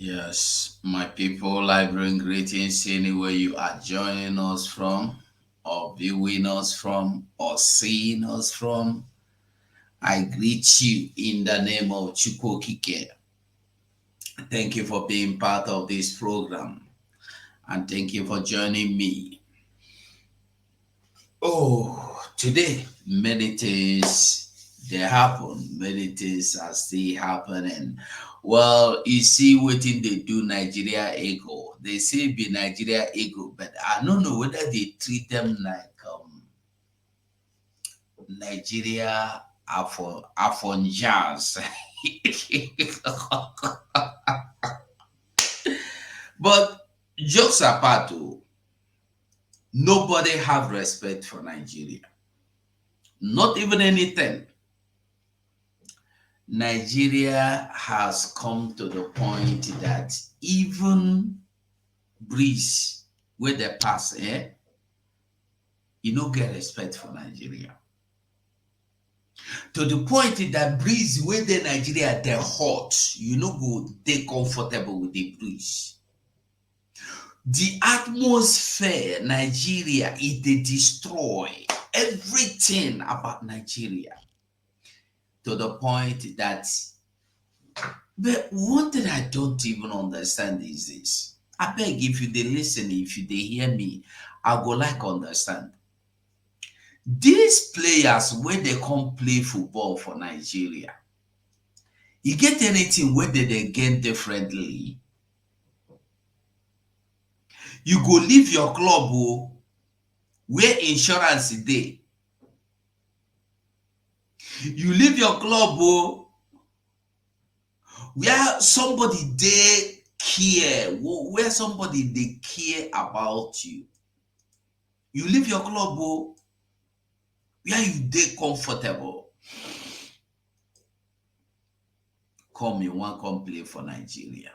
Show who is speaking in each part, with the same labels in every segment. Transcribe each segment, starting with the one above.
Speaker 1: Yes, my people, I bring greetings anywhere you are joining us from, or viewing us from, or seeing us from. I greet you in the name of Chukwokike. Thank you for being part of this program, and thank you for joining me. Oh, today, many things they happen, many things are still happening. Well, you see wetin they do Nigeria ego. They say be Nigeria ego, but I don't know whether they treat them like Nigeria Afonjaz. But jokes apart, oh, nobody have respect for Nigeria. Not even anything. Nigeria has come to the point that even breeze where they pass, you no get respect for Nigeria. To the point that breeze where the Nigeria they hot, you no go they comfortable with the breeze. The atmosphere Nigeria it they destroy everything about Nigeria to the point that. But one thing I don't even understand is this. I beg if you they listen, if you they hear me, I go like understand. These players when they come play football for Nigeria, you get anything where they gain differently. You go leave your club where insurance is there. You leave your club where somebody they care, where somebody they care about you. You leave your club where you dey comfortable, come you wan come play for Nigeria.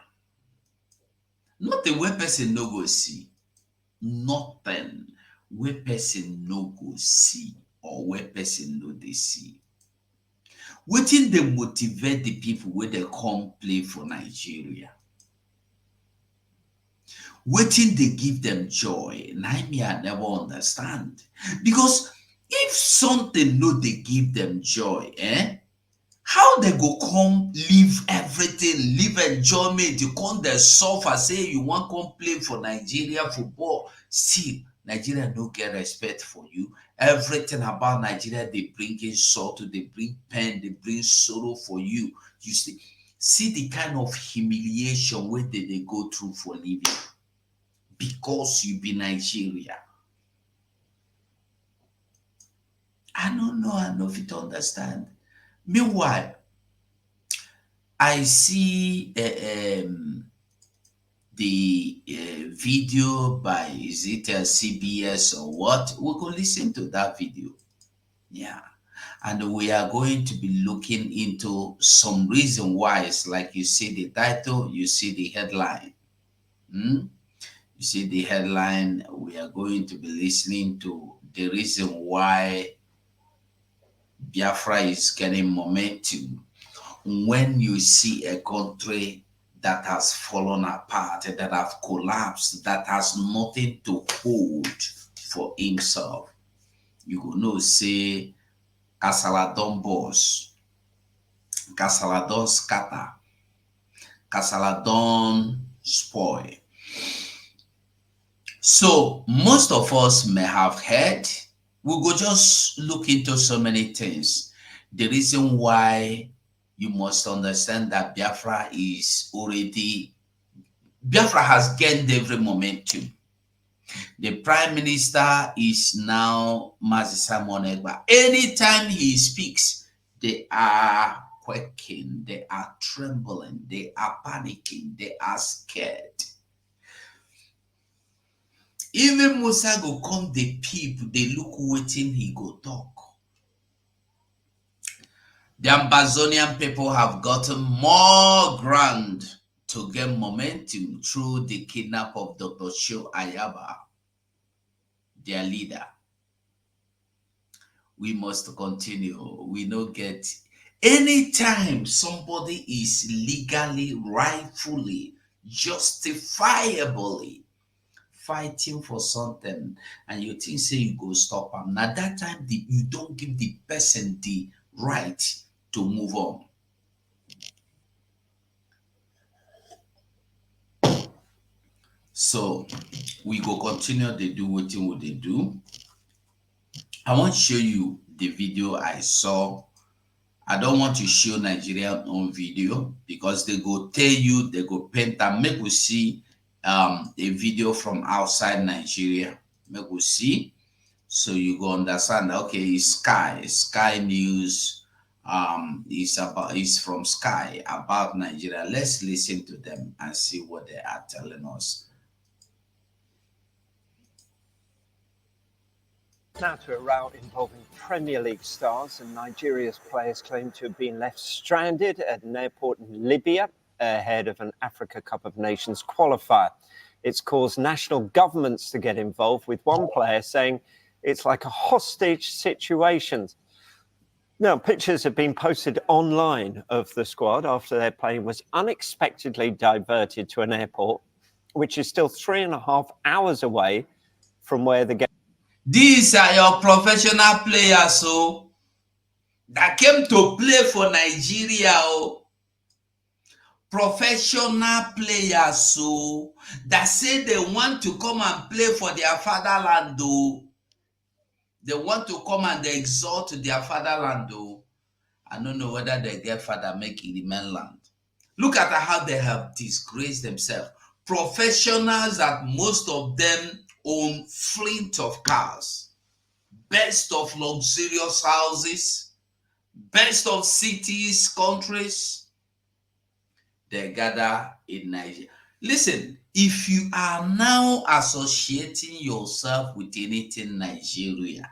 Speaker 1: Nothing wey person no go see, nothing wey person no go see or wey person no dey see. Wetin dey motivate the people wey dey come play for Nigeria? Wetin dey give them joy? Na me I never understand. Because if something no dey give them joy, how they go come leave everything, leave enjoyment, you come dey suffer, say you wan come play for Nigeria football. See, Nigeria no get respect for you. Everything about Nigeria, they bring insult, they bring pain, they bring sorrow for you. You see the kind of humiliation wey they go through for living because you be Nigeria. I don't know, I no fit understand. Meanwhile, I see the video by, is it CBS or what? We can listen to that video. Yeah. And we are going to be looking into some reason why. It's like you see the title, you see the headline. You see the headline. We are going to be listening to the reason why Biafra is getting momentum. When you see a country that has fallen apart, that have collapsed, that has nothing to hold for himself, you go know say Kasala don burst, Kasala don scatter, Kasala don spoil. So most of us may have heard, we go just look into so many things. The reason why you must understand that Biafra has gained every momentum. The Prime Minister is now Mazi Simon Ekpa. Anytime he speaks, they are quaking, they are trembling, they are panicking, they are scared. Even Musa go come the peep, they look waiting, he go talk. The Ambazonian people have gotten more ground to gain momentum through the kidnap of Dr. Sho Ayaba, their leader. We must continue. We no get anytime somebody is legally, rightfully justifiably fighting for something, and you think say you go stop them. Now that time you don't give the person the right to move on. So we go continue they do what they do. I want to show you the video I saw. I don't want to show Nigeria on video because they go tell you, they go paint and make we see a video from outside Nigeria. Make we see. So you go understand, okay, it's Sky News. It's from Sky about Nigeria. Let's listen to them and see what they are telling us.
Speaker 2: After a rout involving Premier League stars, and Nigeria's players claim to have been left stranded at an airport in Libya ahead of an Africa Cup of Nations qualifier. It's caused national governments to get involved, with one player saying it's like a hostage situation. Now, pictures have been posted online of the squad after their plane was unexpectedly diverted to an airport, which is still 3.5 hours away from where the game.
Speaker 1: These are your professional players, so that came to play for Nigeria. Oh. Professional players, so that say they want to come and play for their fatherland. Oh. They want to come and they exalt their fatherland. Oh. I don't know whether they get father make in the mainland. Look at how they have disgraced themselves. Professionals that most of them own fleet of cars, best of luxurious houses, best of cities, countries. They gather in Nigeria. Listen, if you are now associating yourself with anything Nigeria,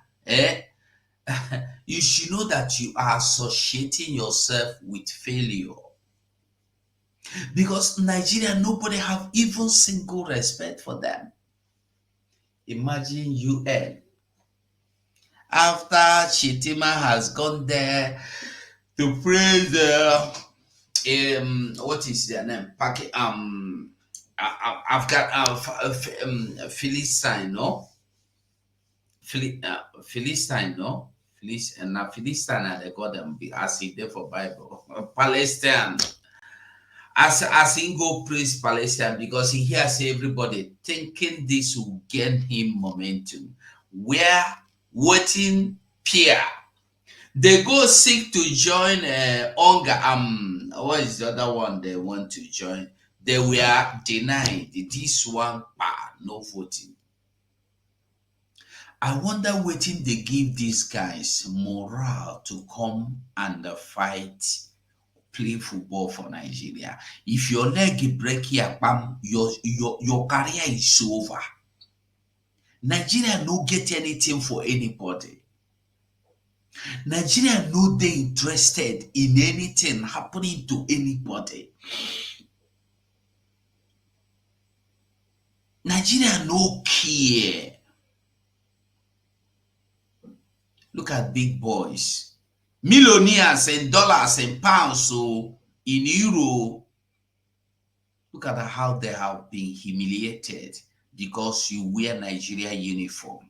Speaker 1: you should know that you are associating yourself with failure. Because Nigeria, nobody have even single respect for them. Imagine UN. After Chitima has gone there to praise what is their name? I've got Philistine, no? Philistine, no? Philistine, they call them as if they for Bible. Palestine. As he go praise Palestine because he hears everybody thinking this will gain him momentum. We're waiting peer. They go seek to join Onga. What is the other one they want to join? They were denied. This one, no voting. I wonder waiting they give these guys morale to come and fight, play football for Nigeria. If your leg break here, bam, your career is over. Nigeria no get anything for anybody. Nigeria no they interested in anything happening to anybody. Nigeria no care. Look at big boys. Millionaires and dollars and pounds, so in euro. Look at how they have been humiliated because you wear Nigeria uniform.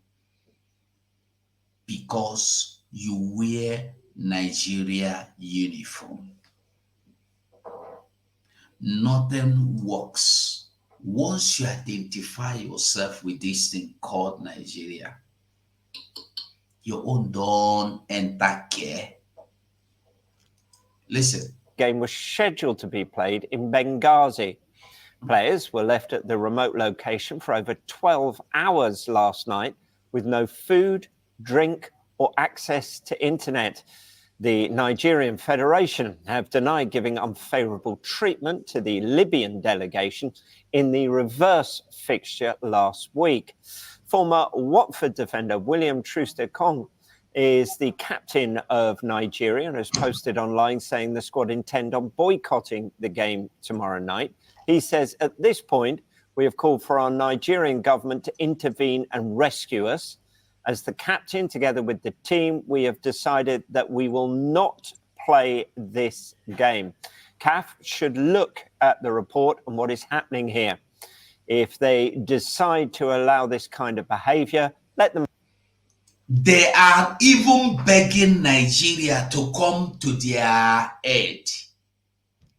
Speaker 1: Because you wear Nigeria uniform. Nothing works. Once you identify yourself with this thing called Nigeria, your own don't enter care. Listen.
Speaker 2: Game was scheduled to be played in Benghazi. Players were left at the remote location for over 12 hours last night with no food, drink, or access to internet. The Nigerian Federation have denied giving unfavourable treatment to the Libyan delegation in the reverse fixture last week. Former Watford defender William Troost-Ekong is the captain of Nigeria and has posted online saying the squad intend on boycotting the game tomorrow night. He says, at this point, we have called for our Nigerian government to intervene and rescue us. As the captain, together with the team, we have decided that we will not play this game. CAF should look at the report and what is happening here. If they decide to allow this kind of behavior, let them.
Speaker 1: They are even begging Nigeria to come to their aid.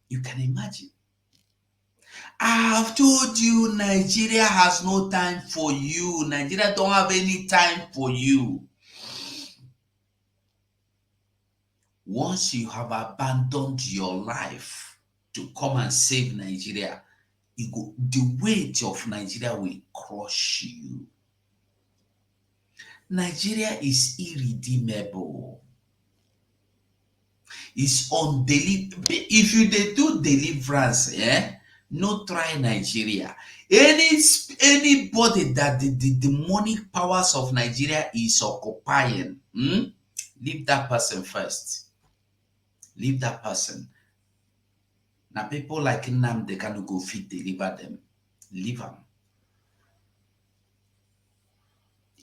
Speaker 1: You can imagine. I have told you, Nigeria has no time for you. Nigeria don't have any time for you. Once you have abandoned your life to come and save Nigeria, the weight of Nigeria will crush you. Nigeria is irredeemable. It's undeliverable. If you do deliverance, no try Nigeria. Anybody that the demonic powers of Nigeria is occupying, leave that person first. Leave that person. Now people like Nnamdi Kanu go fit deliver them. Leave them.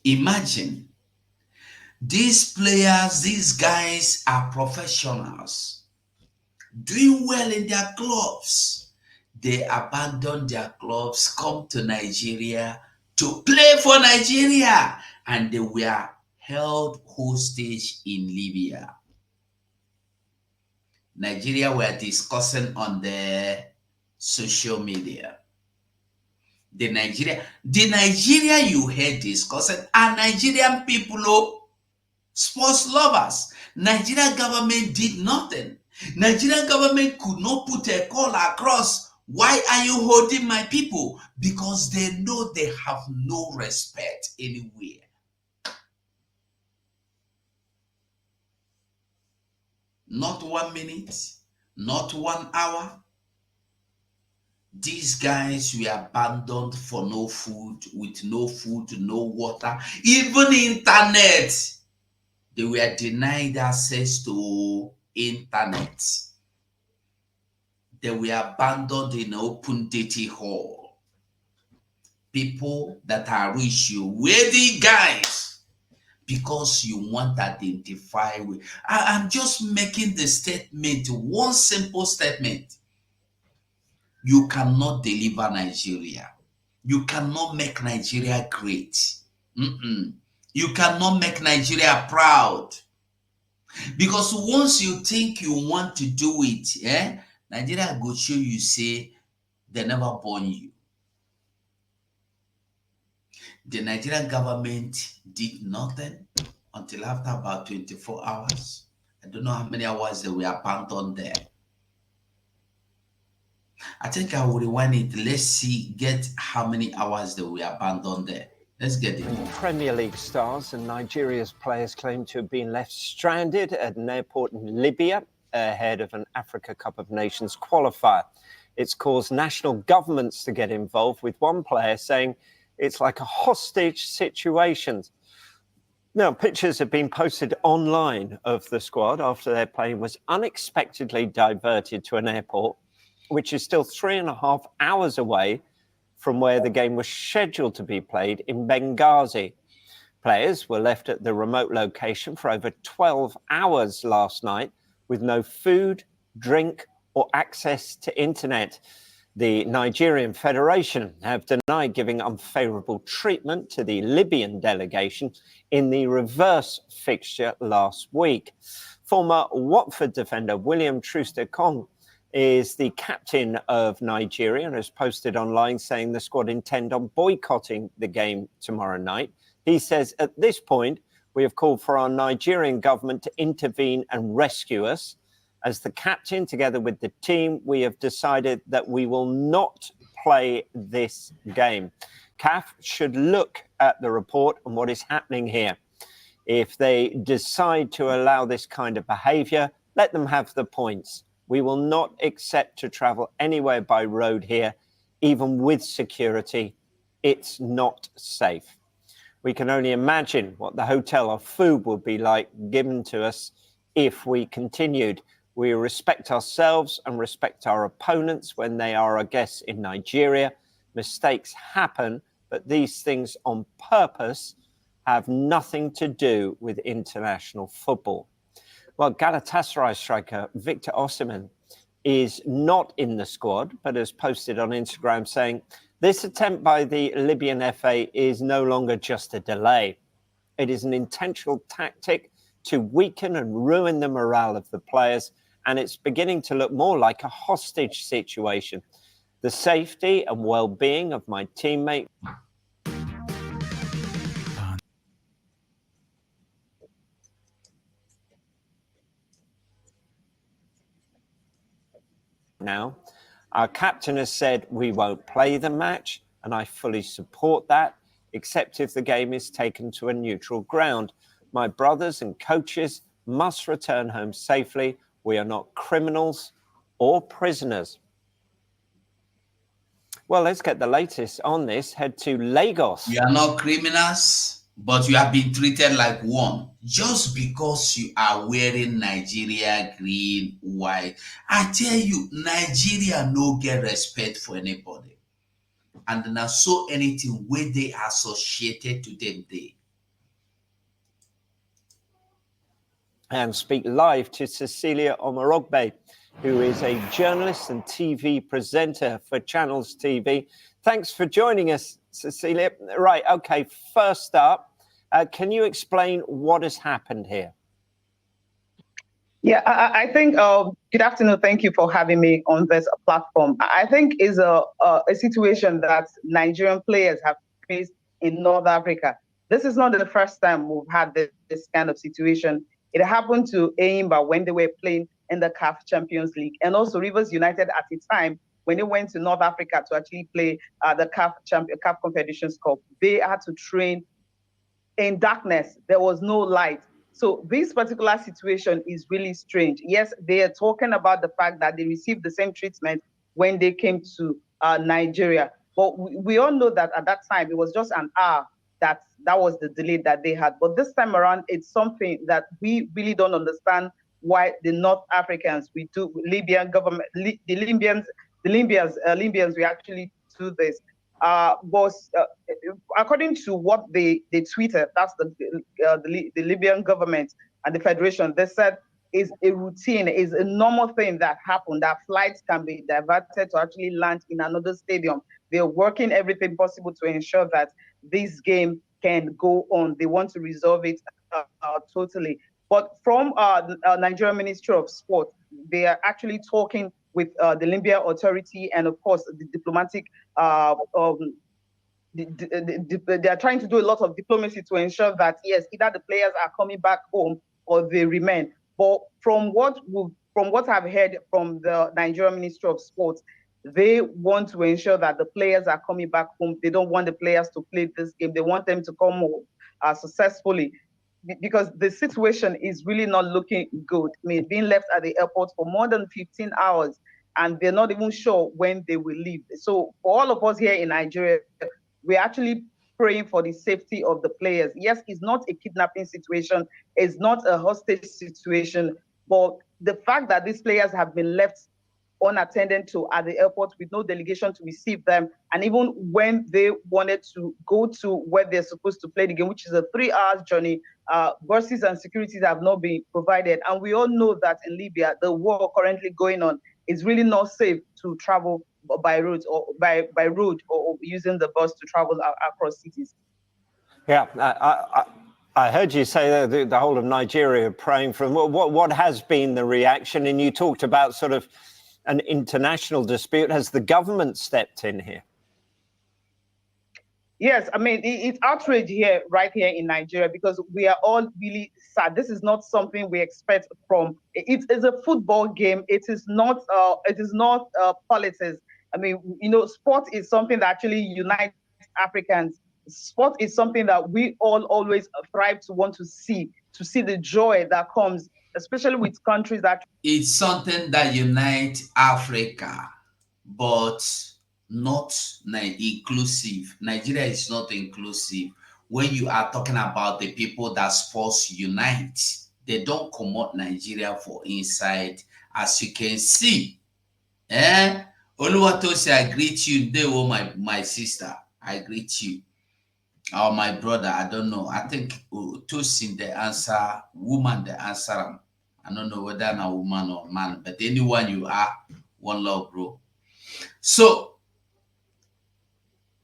Speaker 1: Imagine these players, these guys are professionals, doing well in their clubs. They abandon their clubs, come to Nigeria to play for Nigeria, and they were held hostage in Libya. Nigeria were discussing on the social media. The Nigeria you heard discussing are Nigerian people, sports lovers. Nigerian government did nothing. Nigerian government could not put a call across. Why are you holding my people? Because they know they have no respect anywhere. Not 1 minute, not 1 hour. These guys were abandoned for no food, no water, even internet. They were denied access to internet. They were abandoned in open dirty hall. People that are rich, you wealthy guys, because you want to identify with. I'm just making the statement, one simple statement. You cannot deliver Nigeria. You cannot make Nigeria great. You cannot make Nigeria proud. Because once you think you want to do it, Nigeria go show you say they never born you. The Nigerian government did nothing until after about 24 hours. I don't know how many hours they were abandoned there. I think I will rewind it. Let's get how many hours they were abandoned there. Let's get it.
Speaker 2: Premier League stars and Nigeria's players claim to have been left stranded at an airport in Libya ahead of an Africa Cup of Nations qualifier. It's caused national governments to get involved, with one player saying it's like a hostage situation. Now, pictures have been posted online of the squad after their plane was unexpectedly diverted to an airport, which is still 3.5 hours away from where the game was scheduled to be played in Benghazi. Players were left at the remote location for over 12 hours last night with no food, drink, or access to internet. The Nigerian Federation have denied giving unfavourable treatment to the Libyan delegation in the reverse fixture last week. Former Watford defender William Troost-Ekong is the captain of Nigeria and has posted online saying the squad intend on boycotting the game tomorrow night. He says, at this point, we have called for our Nigerian government to intervene and rescue us. As the captain, together with the team, we have decided that we will not play this game. CAF should look at the report and what is happening here. If they decide to allow this kind of behaviour, let them have the points. We will not accept to travel anywhere by road here, even with security. It's not safe. We can only imagine what the hotel or food would be like given to us if we continued. We respect ourselves and respect our opponents when they are our guests in Nigeria. Mistakes happen, but these things on purpose have nothing to do with international football. Well, Galatasaray striker Victor Osimhen is not in the squad, but has posted on Instagram saying, "This attempt by the Libyan FA is no longer just a delay. It is an intentional tactic to weaken and ruin the morale of the players, and it's beginning to look more like a hostage situation. The safety and well-being of my teammate." Now, our captain has said we won't play the match, and I fully support that, except if the game is taken to a neutral ground. My brothers and coaches must return home safely. We are not criminals or prisoners. Well, let's get the latest on this. Head to Lagos.
Speaker 1: You are not criminals, but you have been treated like one just because you are wearing Nigeria green, white. I tell you, Nigeria no get respect for anybody. And now so anything where they associated to them they.
Speaker 2: And speak live to Cecilia Omorogbe, who is a journalist and TV presenter for Channels TV. Thanks for joining us, Cecilia. Right, okay, first up, can you explain what has happened here?
Speaker 3: Yeah, I think, good afternoon. Thank you for having me on this platform. I think is a situation that Nigerian players have faced in North Africa. This is not the first time we've had this kind of situation. It happened to Eimba when they were playing in the CAF Champions League, and also Rivers United at the time when they went to North Africa to actually play the CAF Competitions Cup. They had to train in darkness. There was no light. So this particular situation is really strange. Yes, they are talking about the fact that they received the same treatment when they came to Nigeria. But we all know that at that time, it was just an hour that was the delay that they had. But this time around, it's something that we really don't understand why the North Africans, Libyan government, the Libyans, we actually do this. According to what they tweeted, that's the Libyan government and the federation, they said is a routine, is a normal thing that happened, that flights can be diverted to actually land in another stadium. They're working everything possible to ensure that this game can go on. They want to resolve it totally. But from Nigerian Ministry of Sport, they are actually talking with the Libya authority and, of course, the diplomatic. They are trying to do a lot of diplomacy to ensure that, yes, either the players are coming back home or they remain. But from what I've heard from the Nigerian Ministry of Sport, they want to ensure that the players are coming back home. They don't want the players to play this game. They want them to come home successfully, because the situation is really not looking good. I mean, being left at the airport for more than 15 hours, and they're not even sure when they will leave. So for all of us here in Nigeria, we're actually praying for the safety of the players. Yes, it's not a kidnapping situation. It's not a hostage situation. But the fact that these players have been left unattended to at the airport with no delegation to receive them, and even when they wanted to go to where they're supposed to play the game, which is a 3-hour journey, buses and securities have not been provided. And we all know that in Libya, the war currently going on, is really not safe to travel by road or using the bus to travel across cities.
Speaker 2: Yeah, I heard you say that the whole of Nigeria praying for them. What has been the reaction? And you talked about sort of an international dispute. Has the government stepped in here?
Speaker 3: Yes, I mean, it's outrage here, right here in Nigeria, because we are all really sad. This is not something we expect from. It is a football game. It is not. Politics. I mean, you know, sport is something that actually unites Africans. Sport is something that we all always thrive to want to see the joy that comes, especially with countries that.
Speaker 1: It's something that unites Africa, but not inclusive. Nigeria is not inclusive. When you are talking about the people that sports unite, they don't come out Nigeria for inside. As you can see, Oluwatosi, I greet you. They were my sister. I greet you. Or my brother, I don't know. I think Tosin the answer, woman the answer. I don't know whether I'm a woman or man, but anyone you are, one love, bro. So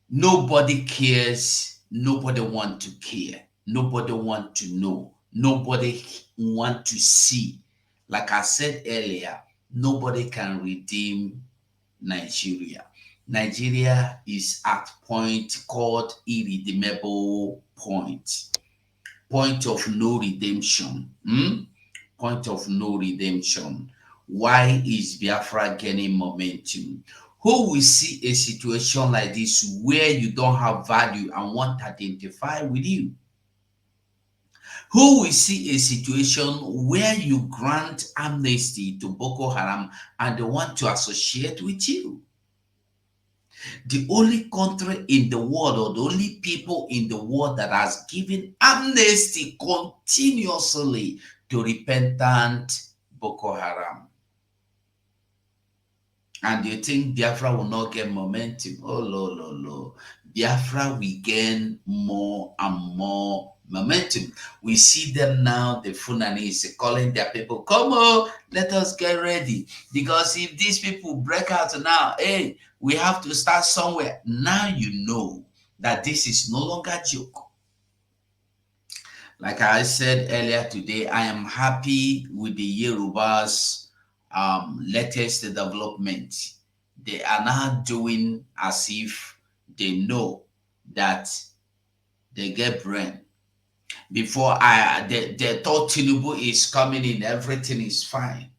Speaker 1: nobody cares. Nobody want to care. Nobody want to know. Nobody want to see. Like I said earlier, nobody can redeem Nigeria. Nigeria is at point called irredeemable point. Point of no redemption. Point of no redemption. Why is Biafra gaining momentum? Who will see a situation like this where you don't have value and want to identify with you? Who will see a situation where you grant amnesty to Boko Haram and they want to associate with you? The only country in the world, or the only people in the world that has given amnesty continuously to repentant Boko Haram. And you think Biafra will not get momentum? Oh, no. Biafra will gain more and more momentum. We see them now, the Funanis calling their people, come on, let us get ready. Because if these people break out now, hey, we have to start somewhere. Now you know that this is no longer a joke. Like I said earlier today, I am happy with the Yorubas' latest development. They are now doing as if they know that they get brain. Before they thought Tinubu is coming in, everything is fine.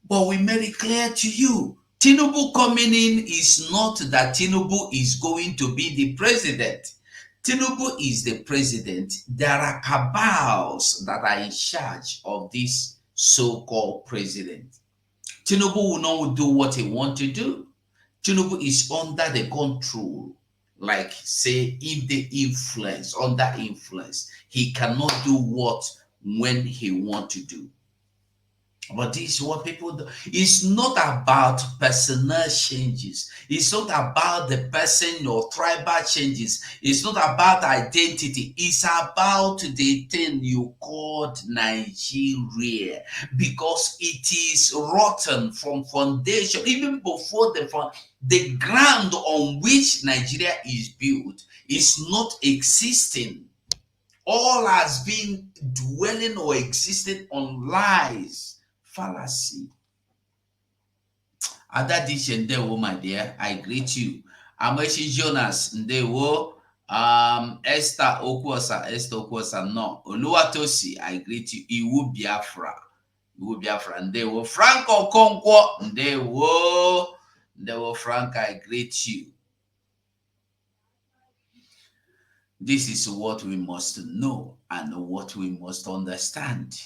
Speaker 1: But we made it clear to you, Tinubu coming in is not that Tinubu is going to be the president. Tinubu is the president. There are cabals that are in charge of this so-called president. Tinubu will not do what he wants to do. Tinubu is under the control, like say if the influence, under influence, he cannot do what when he want to do. But this is what people do. It's not about personal changes. It's not about the person or tribal changes. It's not about identity. It's about the thing you called Nigeria, because it is rotten from foundation. Even before the ground on which Nigeria is built is not existing. All has been dwelling or existing on lies. Fallacy. Ada Dish Ndewo, my dear, I greet you. Amechi Jonas Ndewo. Esther Okwosa, no. Oluwatosi, I greet you. Iwu Biafra, Ndewo. Frank Okonkwo, Ndewo, Frank, I greet you. This is what we must know and what we must understand.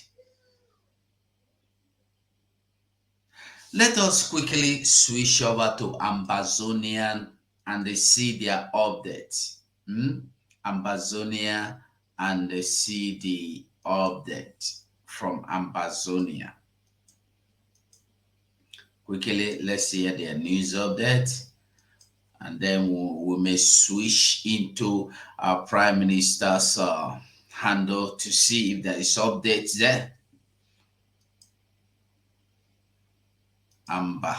Speaker 1: Let us quickly switch over to Ambazonia and see their updates. Ambazonia and see the update from Ambazonia. Quickly, let's see their news update. And then we may switch into our Prime Minister's handle to see if there is updates there. Amba,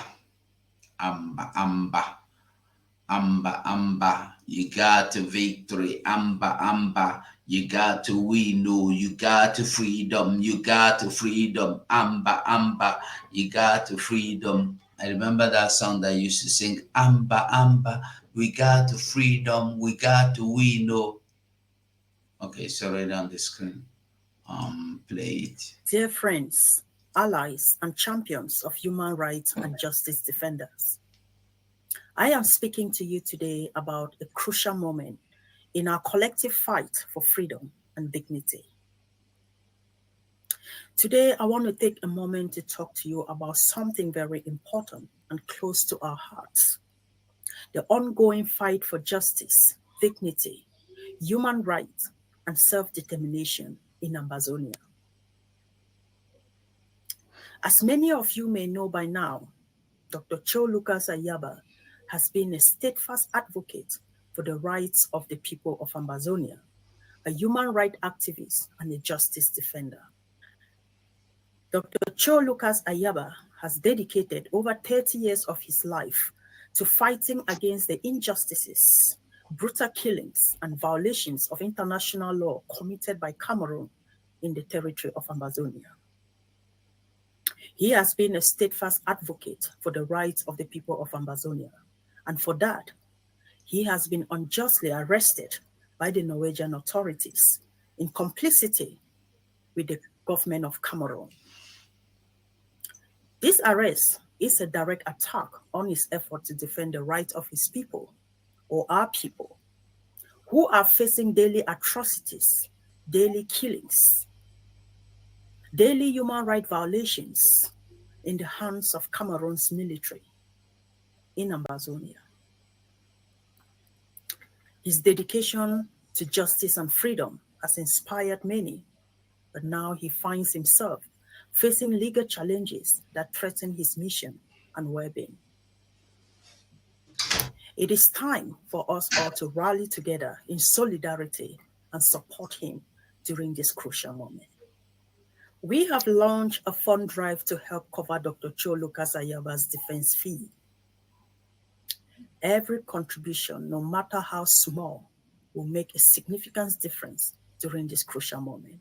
Speaker 1: you got victory. Amba, you got to win. No, you got freedom. You got freedom. Amba, you got freedom. I remember that song that I used to sing. Amba, we got freedom. We got to win. No. Okay, sorry, on the screen. Play it.
Speaker 4: Dear friends, allies, and champions of human rights and justice defenders, I am speaking to you today about a crucial moment in our collective fight for freedom and dignity. Today, I want to take a moment to talk to you about something very important and close to our hearts: the ongoing fight for justice, dignity, human rights, and self-determination in Ambazonia. As many of you may know by now, Dr. Cho Lucas Ayaba has been a steadfast advocate for the rights of the people of Ambazonia, a human rights activist and a justice defender. Dr. Cho Lucas Ayaba has dedicated over 30 years of his life to fighting against the injustices, brutal killings, and violations of international law committed by Cameroon in the territory of Ambazonia. He has been a steadfast advocate for the rights of the people of Ambazonia, and for that, he has been unjustly arrested by the Norwegian authorities in complicity with the government of Cameroon. This arrest is a direct attack on his effort to defend the rights of his people, or our people, who are facing daily atrocities, daily killings, daily human rights violations in the hands of Cameroon's military in Ambazonia. His dedication to justice and freedom has inspired many, but now he finds himself facing legal challenges that threaten his mission and well-being. It is time for us all to rally together in solidarity and support him during this crucial moment. We have launched a fund drive to help cover Dr. Cho Lucas Ayaba's defense fee. Every contribution, no matter how small, will make a significant difference during this crucial moment.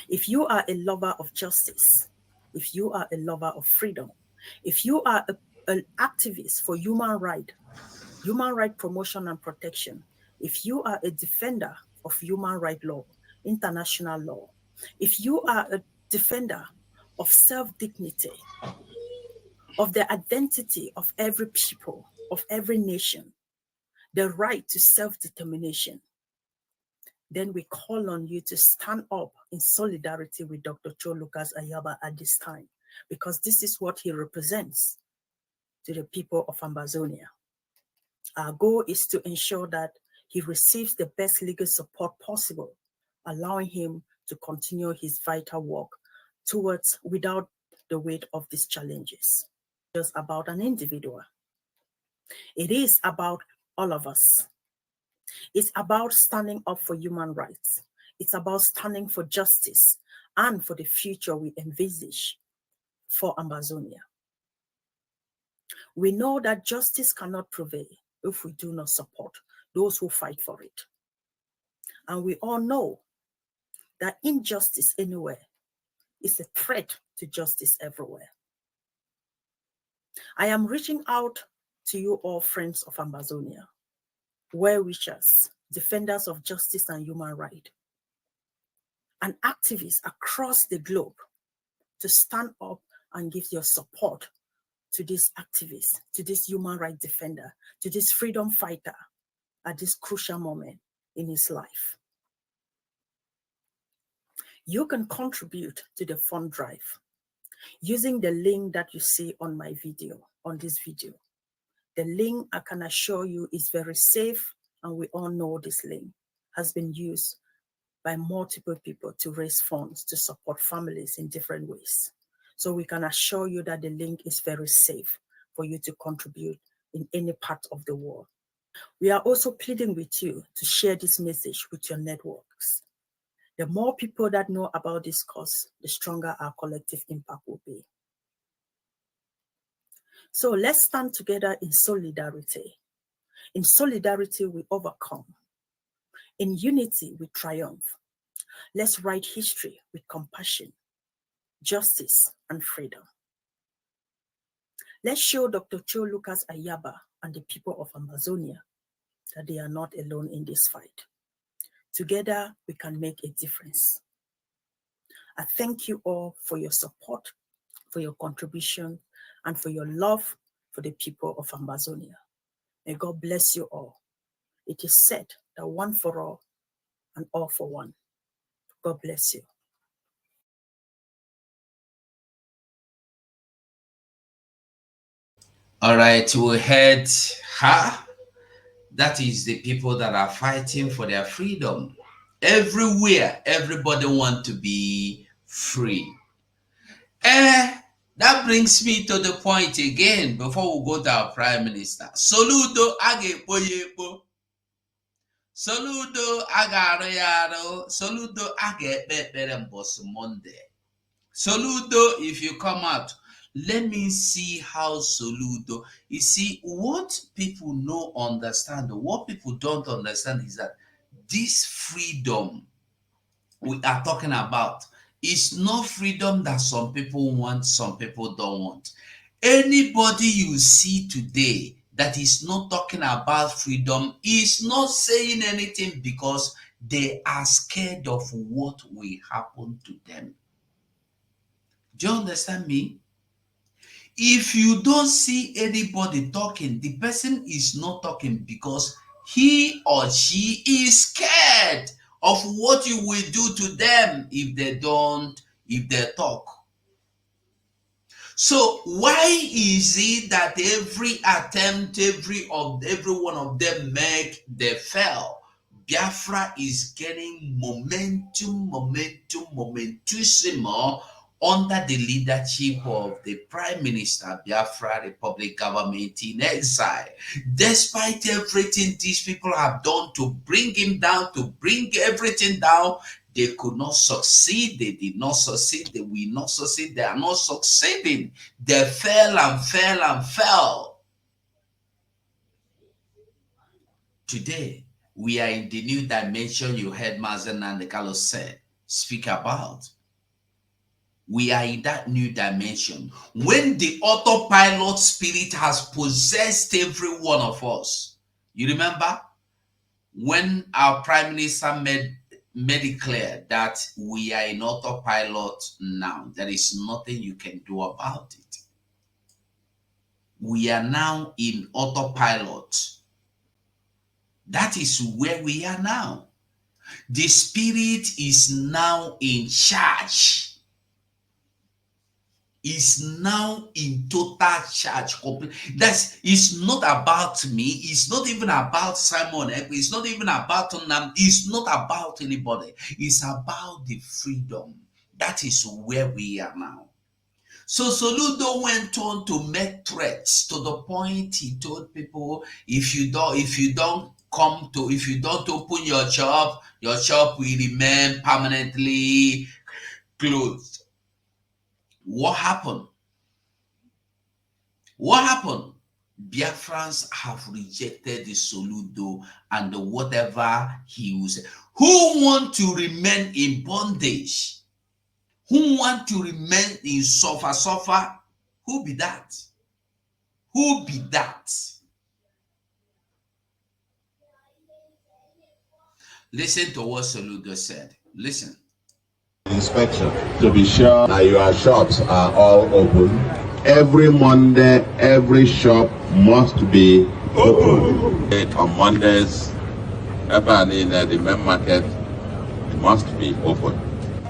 Speaker 4: If you are a lover of justice, if you are a lover of freedom, if you are an activist for human right promotion and protection, if you are a defender of human right law, international law, if you are a defender of self-dignity, of the identity of every people, of every nation, the right to self-determination, then we call on you to stand up in solidarity with Dr. Cho Lucas Ayaba at this time, because this is what he represents to the people of Ambazonia. Our goal is to ensure that he receives the best legal support possible, allowing him to continue his vital work without the weight of these challenges. Just about an individual. It is about all of us. It's about standing up for human rights. It's about standing for justice and for the future we envisage for Ambazonia. We know that justice cannot prevail if we do not support those who fight for it. And we all know that injustice anywhere is a threat to justice everywhere. I am reaching out to you all, friends of Ambazonia, well-wishers, defenders of justice and human rights, and activists across the globe to stand up and give your support to this activist, to this human rights defender, to this freedom fighter at this crucial moment in his life. You can contribute to the fund drive using the link that you see on my video, on this video. The link, I can assure you, is very safe, and we all know this link has been used by multiple people to raise funds to support families in different ways. So we can assure you that the link is very safe for you to contribute in any part of the world. We are also pleading with you to share this message with your networks. The more people that know about this cause, the stronger our collective impact will be. So let's stand together in solidarity. In solidarity, we overcome. In unity, we triumph. Let's write history with compassion, justice, and freedom. Let's show Dr. Cho Lucas Ayaba and the people of Ambazonia that they are not alone in this fight. Together, we can make a difference. I thank you all for your support, for your contribution, and for your love for the people of Ambazonia. May God bless you all. It is said that one for all and all for one. God bless you.
Speaker 1: All right, we heard her. That is the people that are fighting for their freedom. Everywhere, everybody wants to be free. That brings me to the point again before we go to our Prime Minister. Soludo aga-ekpo. Soludo aga-arụ ya arụ. Soludo aga-ekpe ekpere mbọsị Monday. Soludo, if you come out, let me see how Soludo. You see, what people no understand, what people don't understand is that this freedom we are talking about is not freedom that some people want, some people don't want. Anybody you see today that is not talking about freedom is not saying anything because they are scared of what will happen to them. Do you understand me? If you don't see anybody talking, the person is not talking because he or she is scared of what you will do to them if they talk. So why is it that every attempt, every one of them they fail? Biafra is getting momentoussimo under the leadership of the Prime Minister, Biafra Republic government in exile. Despite everything these people have done to bring him down, to bring everything down, they could not succeed. They did not succeed. They will not succeed. They are not succeeding. They fell and fell and fell. Today, we are in the new dimension you heard Mazen and Carlos speak about. We are in that new dimension. When the autopilot spirit has possessed every one of us. You remember when our Prime Minister made it clear that we are in autopilot now. There is nothing you can do about it. We are now in autopilot. That is where we are now. The spirit is now in charge. Is now in total charge. It's not about me. It's not even about Simon. It's not even about Nam. It's not about anybody. It's about the freedom. That is where we are now. So Soludo went on to make threats to the point he told people, if you don't open your shop will remain permanently closed. What happened? What happened? Biafrans have rejected the Soludo and whatever he was. Who want to remain in bondage? Who want to remain in suffer? Who be that? Who be that? Listen to what Soludo said. Listen.
Speaker 5: Inspection to be sure that your shops are all open. Every Monday, every shop must be open. On Mondays, everybody in the main market must be open.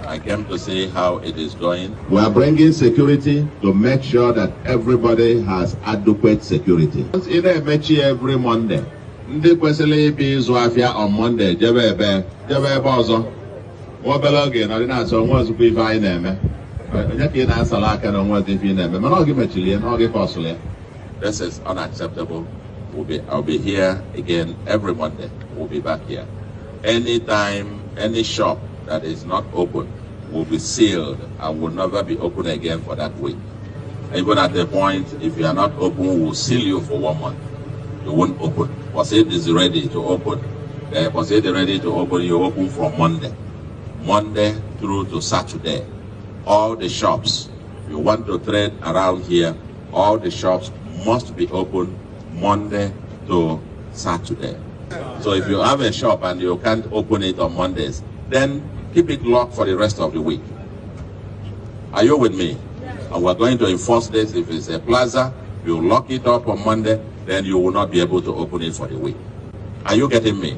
Speaker 5: I came to see how it is going. We are bringing security to make sure that everybody has adequate security. In a match every Monday. Ndị kwesịrị ịbịa ịzụ afịa on Monday jebe ebe ọzọ. Oge na na-asọ nwa ozugbo ife anyị na-eme. Onye ka ị na-asala aka na nwa ife ị na-eme mana ọ gị mechiri ya na ọ gị kọsụrụ ya. This is unacceptable. I'll be here again every Monday. We'll be back here. Anytime, any shop that is not open will be sealed and will never be open again for that week. Even at the point, if you are not open, we'll seal you for 1 month. You won't open. Was it is ready to open? Was it ready to open? You open from Monday through to Saturday. All the shops, if you want to trade around here, all the shops must be open Monday to Saturday. So if you have a shop and you can't open it on Mondays, then keep it locked for the rest of the week. Are you with me? And we're going to enforce this. If it's a plaza, you lock it up on Monday, then you will not be able to open it for the week. Are you getting me?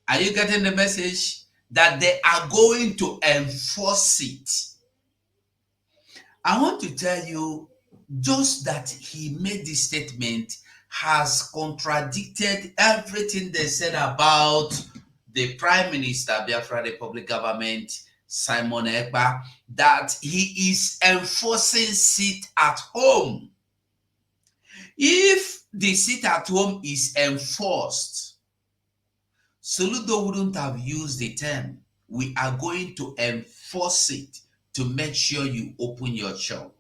Speaker 1: Are you getting the message? That they are going to enforce it. I want to tell you, just that he made this statement has contradicted everything they said about the Prime Minister, Biafra Republic government, Simon Ekpa, that he is enforcing sit at home. If the sit at home is enforced, Soludo wouldn't have used the term. We are going to enforce it to make sure you open your shop.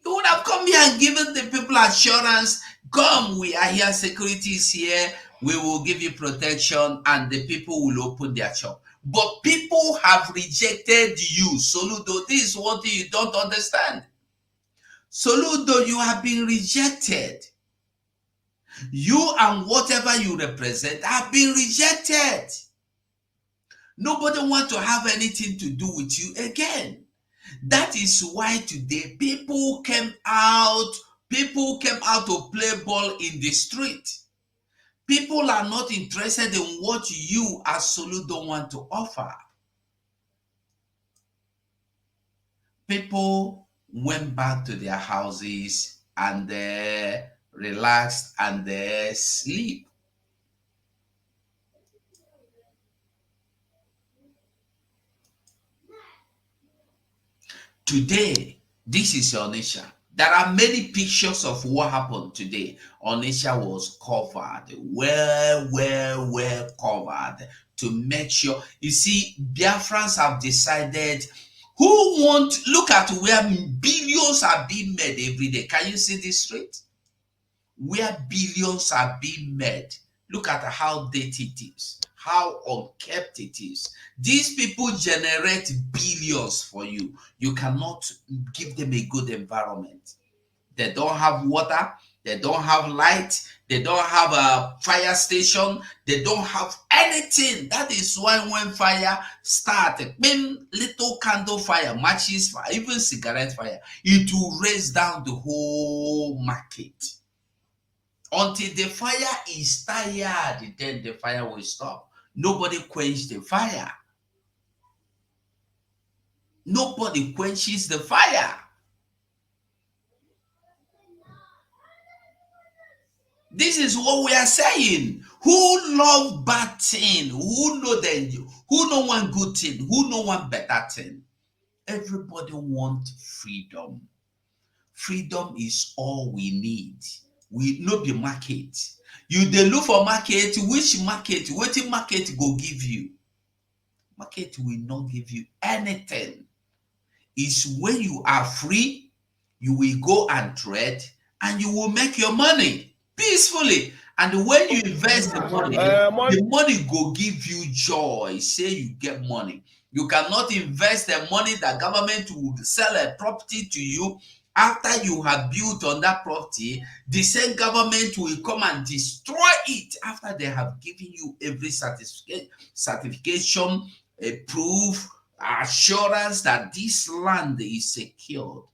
Speaker 1: You would have come here and given the people assurance, come, we are here, security is here, we will give you protection, and the people will open their shop. But people have rejected you, Soludo. This is one thing you don't understand. Soludo, you have been rejected. You and whatever you represent have been rejected. Nobody wants to have anything to do with you again. That is why today people came out to play ball in the street. People are not interested in what you as Soludo want to offer. People went back to their houses and they relaxed and they sleep. Today, this is Onitsha. There are many pictures of what happened today. Onitsha was covered, well covered to make sure. You see, Biafrans have decided look at where billions are being made every day. Can you see this street? Where billions are being made. Look at how dirty it is, how unkept it is. These people generate billions for you. You cannot give them a good environment. They don't have water. They don't have light. They don't have a fire station. They don't have anything. That is why when fire starts, little candle fire, matches fire, even cigarette fire, it will raise down the whole market. Until the fire is tired, then the fire will stop. Nobody quenches the fire. Nobody quenches the fire. This is what we are saying. Who love bad thing? Who know danger? Who know one good thing? Who know one better thing? Everybody wants freedom. Freedom is all we need. We no be market. You dey look for market. Which market? Wetin market go give you? Market will not give you anything. It's when you are free, you will go and trade, and you will make your money peacefully. And when you invest the money go give you joy. Say you get money. You cannot invest the money that government will sell a property to you. After you have built on that property, the same government will come and destroy it after they have given you every certification, a proof, assurance that this land is secured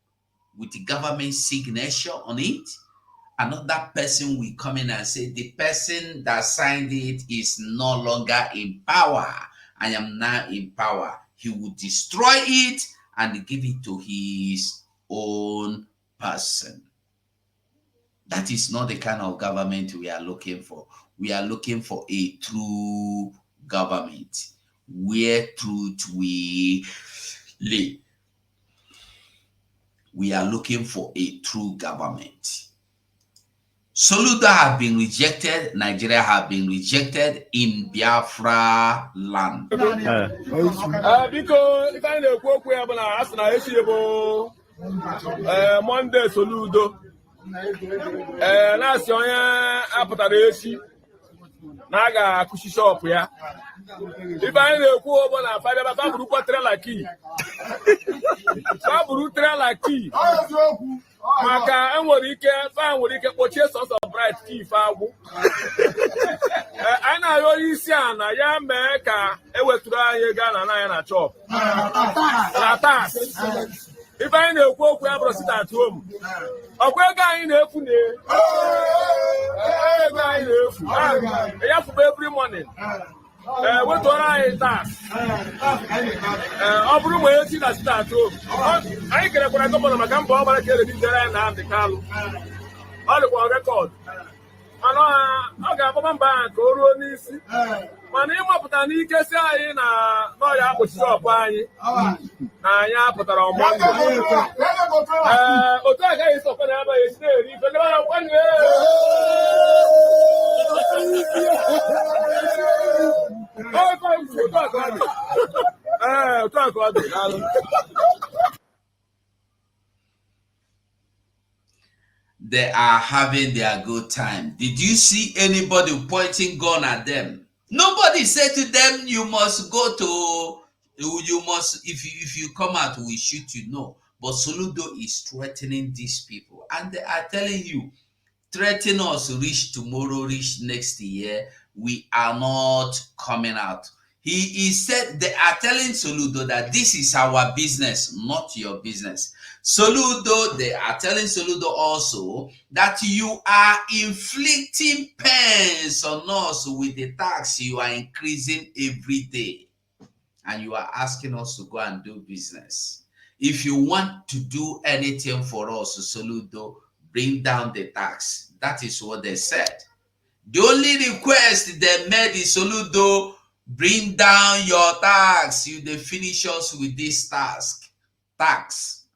Speaker 1: with the government signature on it. Another person will come in and say, the person that signed it is no longer in power. I am now in power. He will destroy it and give it to his own person. That is not the kind of government we are looking for. We are looking for a true government where truth we live. We are looking for a true government. Soludo have been rejected. Nigeria have been rejected in Biafra land.
Speaker 6: Monday Soludo. Last year, after Naga Kushi shop ya. If I go over and find out Baburu trailer key. Baburu trailer key. Maka enwerike fa enwerike kpochie source of bright key fa agwụ. Ana yo isi ana ya mee ka eweturu anyị ga na ya na chop. Na tax. If I na-ekwu okwu ya bụrụ sit at home. Ọkwa ego anyị na-efu na ego anyị na-efu. Ya fụba every morning. Wetụọrọ anyị tax. Ọ bụrụ ma esi na sit at home. Anyị kerekwara gọvanọ maka mbọ ọ gbara ka eredizere anyị na ndị kalụ. Ọ dịkwa rekọd. Mana ọ ga-agbaba mba ahụ ka o ruo n'isi. Mana ịmapụta n'ike si anyị na n'ọya akpụchi shọpụ anyị na anyị apụtara ọmụ ndụ. Otu agaghị sọkwa na abaghị esi na-eri ife ndị ọya nwanne.
Speaker 1: They are having their good time. Did you see anybody pointing gun at them? Nobody said to them, you must go to, you must, if you come out, we shoot you. No. But Soludo is threatening these people. And they are telling you, threaten us, reach tomorrow, reach next year, we are not coming out. He said they are telling Soludo that this is our business, not your business. Soludo, they are telling Soludo also that you are inflicting pains on us with the tax you are increasing every day. And you are asking us to go and do business. If you want to do anything for us, Soludo, bring down the tax. That is what they said. The only request they made is, Soludo, bring down your tax. You they finish us with this tax,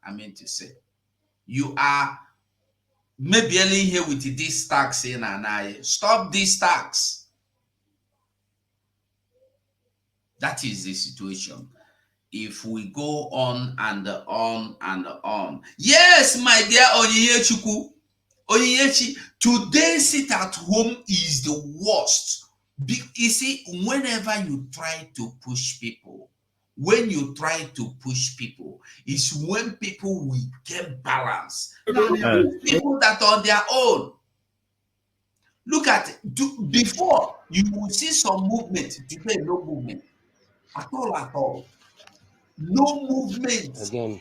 Speaker 1: I mean to say. You are maybe only here with this tax in and I. Stop this tax. That is the situation. If we go on and on and on. Yes, my dear Onyinyechuku, Onyinyechi, today sit at home is the worst. You see, whenever you try to push people, when you try to push people, is when people will get balance. People that are on their own. Look at it. Before, you will see some movement. Today, no movement. At all. No movement.
Speaker 7: Again,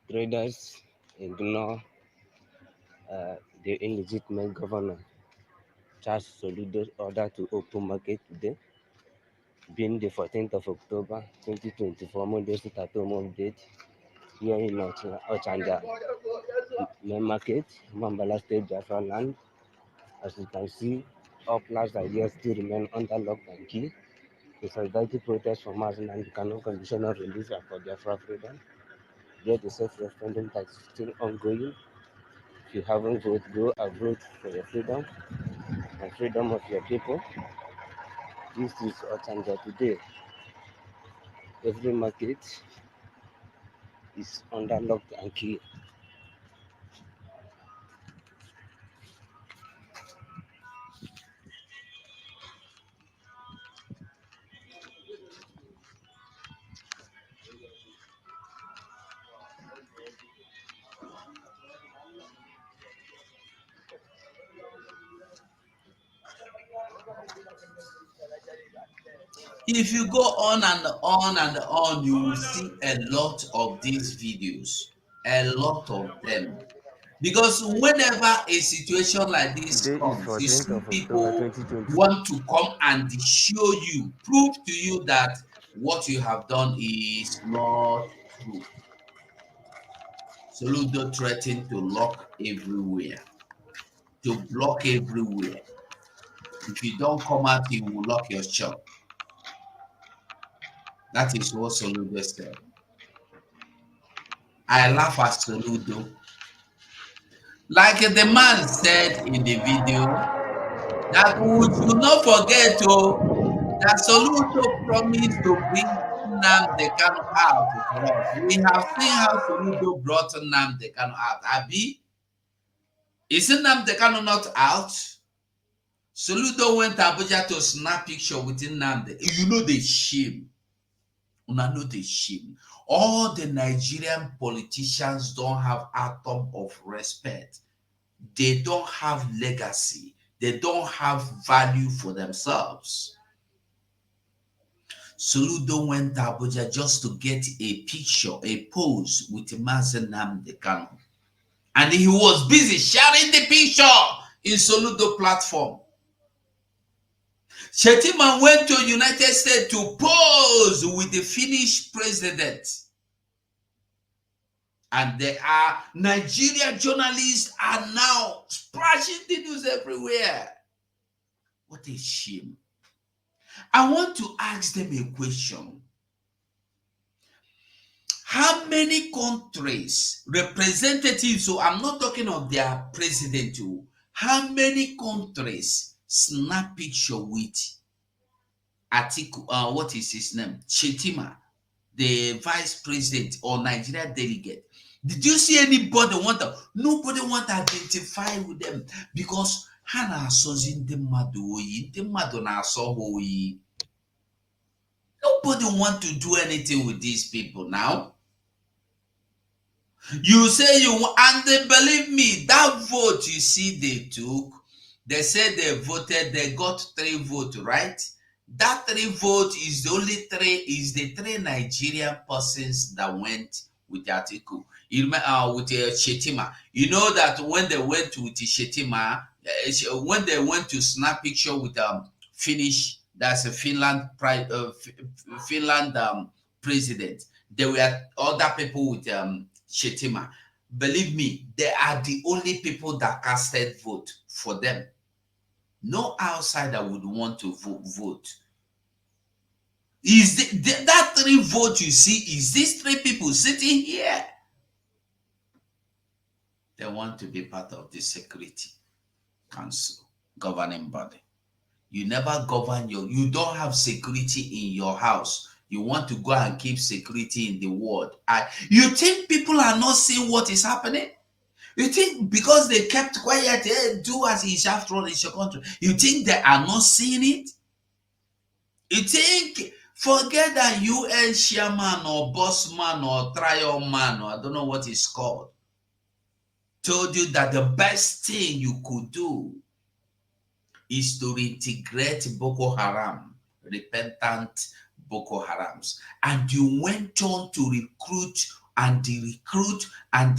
Speaker 7: traders ignore the illegitimate governor. Charles Soludo's order to open market today, being the 14th of October 2024, Monday sit at home update here in Ochanja main market, Mambala State, Biafraland. As you can see, all plaza here still remain under lock and key. The solidarity protest for mass and cannot conditional release and for Biafra freedom. Yet the self-referendum that is still ongoing. If you haven't voted, go and vote for your freedom and freedom of your people. This is Ochanja today. Every market is under lock and key.
Speaker 1: If you go on and on and on, you will see a lot of these videos, a lot of them. Because whenever a situation like this
Speaker 7: Today
Speaker 1: comes, you
Speaker 7: is 14th
Speaker 1: see
Speaker 7: of October
Speaker 1: people
Speaker 7: 2020.
Speaker 1: want to come and show you, prove to you that what you have done is not true. Soludo threatened to lock everywhere, to block everywhere. If you don't come out, he will lock your shop. That is what Soludo said. I laugh at Soludo. Like the man said in the video, that we should not forget that Soludo promised to bring Nnamdi Kanu out for us. We have seen how Soludo brought Nnamdi Kanu out. Abi, is Nnamdi Kanu not out? Soludo went to Abuja to snap picture with Nnamdi. You know the shame. Una know the shame. All the Nigerian politicians don't have atom of respect. They don't have legacy. They don't have value for themselves. Soludo went to Abuja just to get a picture, a pose with Mazen Nnamdi Kanu. And he was busy sharing the picture in Soludo platform. Shettima went to United States to pose with the Finnish president. And there are Nigerian journalists are now splashing the news everywhere. What a shame. I want to ask them a question. How many countries, representatives, so I'm not talking of their president, how many countries snap picture with Atiku, what is his name? Shetima, the vice president or Nigeria delegate. Did you see anybody want to? Nobody want to identify with them because Hana sozi ndị mmadụ oyi, ndị mmadụ na-asọ ha oyi. Nobody want to do anything with these people now. You say you want, and they believe me, that vote you see they took, they said they voted, they got 3 votes, right? That 3 votes is the only 3, is the 3 Nigerian persons that went with the article. You remember with Shetima. You know that when they went with Shetima, when they went to snap picture with Finnish, that's a Finland president, there were other people with Shetima. Believe me, they are the only people that casted vote for them. No outsider would want to vote. Is that 3 votes you see, is these 3 people sitting here? They want to be part of the Security Council, governing body. You never govern you don't have security in your house. You want to go and keep security in the world. You think people are not seeing what is happening? You think because they kept quiet, do as is after all, it's your country. You think they are not seeing it? You think, forget that UN chairman or boss man or trial man, or I don't know what it's called, told you that the best thing you could do is to reintegrate Boko Haram, repentant Boko Harams. And you went on to recruit and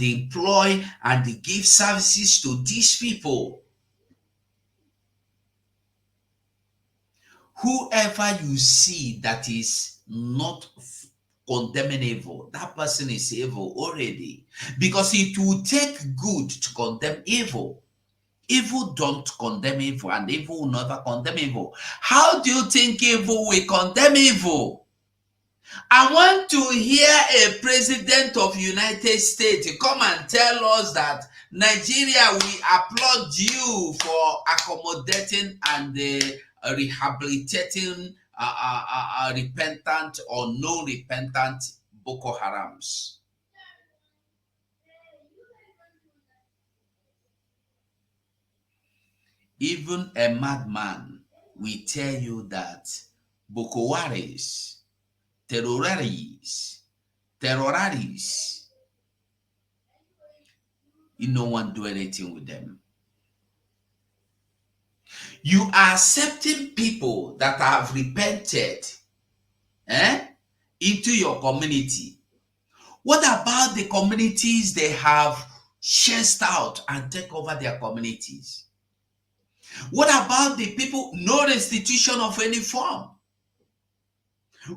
Speaker 1: employ and give services to these people. Whoever you see that is not condemning evil, that person is evil already. Because it will take good to condemn evil. Evil don't condemn evil, and evil will never condemn evil. How do you think evil will condemn evil? I want to hear a president of United States come and tell us that Nigeria, we applaud you for accommodating and rehabilitating repentant or no repentant Boko Harams. Even a madman will tell you that Boko Haris, terrorists, no one do anything with them. You are accepting people that have repented into your community. What about the communities they have chased out and take over their communities? What about the people, no restitution of any form?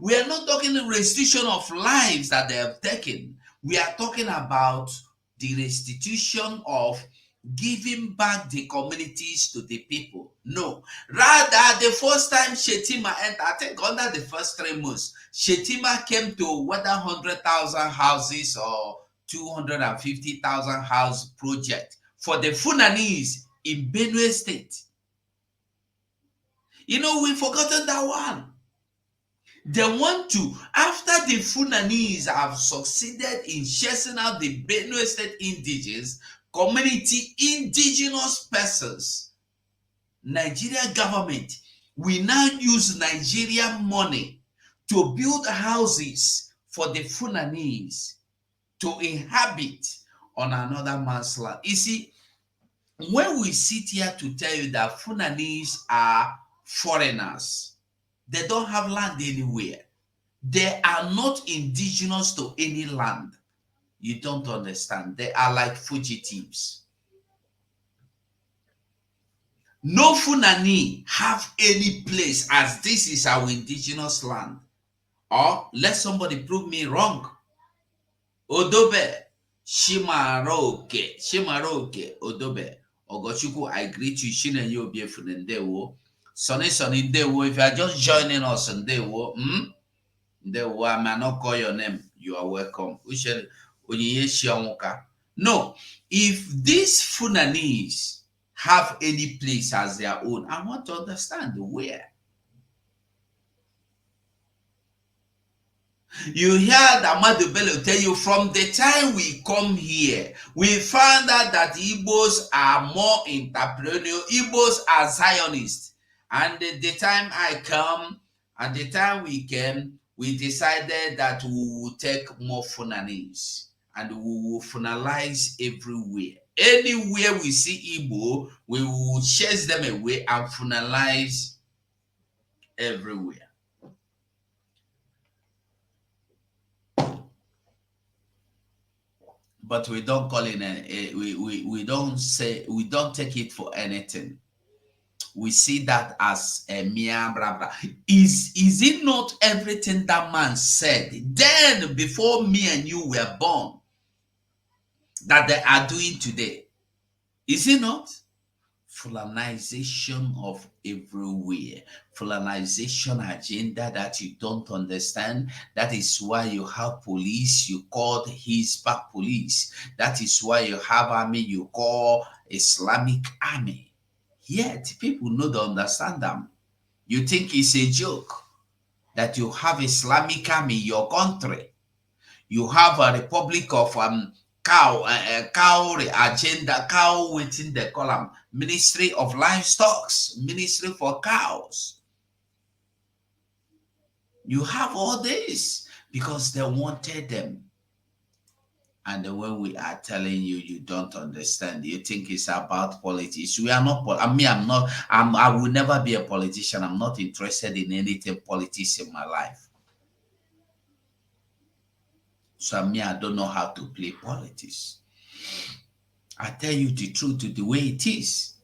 Speaker 1: We are not talking the restitution of lives that they have taken. We are talking about the restitution of giving back the communities to the people. No. Rather, the first time Shetima entered, I think under the first 3 months, Shetima came to whether 100,000 houses or 250,000 house project for the Fulanese in Benue State. We've forgotten that one. They want to, after the Fulanese have succeeded in chasing out the Benue State indigenous community, indigenous persons, Nigeria government will now use Nigerian money to build houses for the Fulanese to inhabit on another man's land. You see, when we sit here to tell you that Fulanese are foreigners, they don't have land anywhere. They are not indigenous to any land. You don't understand. They are like fugitives. No Fulani have any place as this is our indigenous land. Or let somebody prove me wrong. Odobe, Shimaroke, Odobe. Ogochuku, I greet you. Shinen yo Biafraland. Sonny, if you are just joining us and I may not call your name. You are welcome. No, if these Fulanese have any place as their own, I want to understand where. You hear Amadu Bello tell you from the time we come here, we found out that Igbos are more entrepreneurial. Igbos are Zionists. And the time I come, at the time we came, we decided that we will take more Fulanese and we will Funalize everywhere. Anywhere we see Igbo, we will chase them away and Funalize everywhere. But we don't call it we don't say, we don't take it for anything. We see that as a mere blah blah. Is it not everything that man said then before me and you were born that they are doing today? Is it not? Fulanization of everywhere, fulanization agenda that you don't understand. That is why you have police, you call his back police. That is why you have army, you call Islamic army. Yet people don't understand them. You think it's a joke that you have Islamic army in your country. You have a republic of cow agenda, cow within the column, Ministry of Livestock, Ministry for Cows. You have all this because they wanted them. And when we are telling you, you don't understand. You think it's about politics. We are not. I will never be a politician. I'm not interested in anything politics in my life. So I don't know how to play politics. I tell you the truth to the way it is.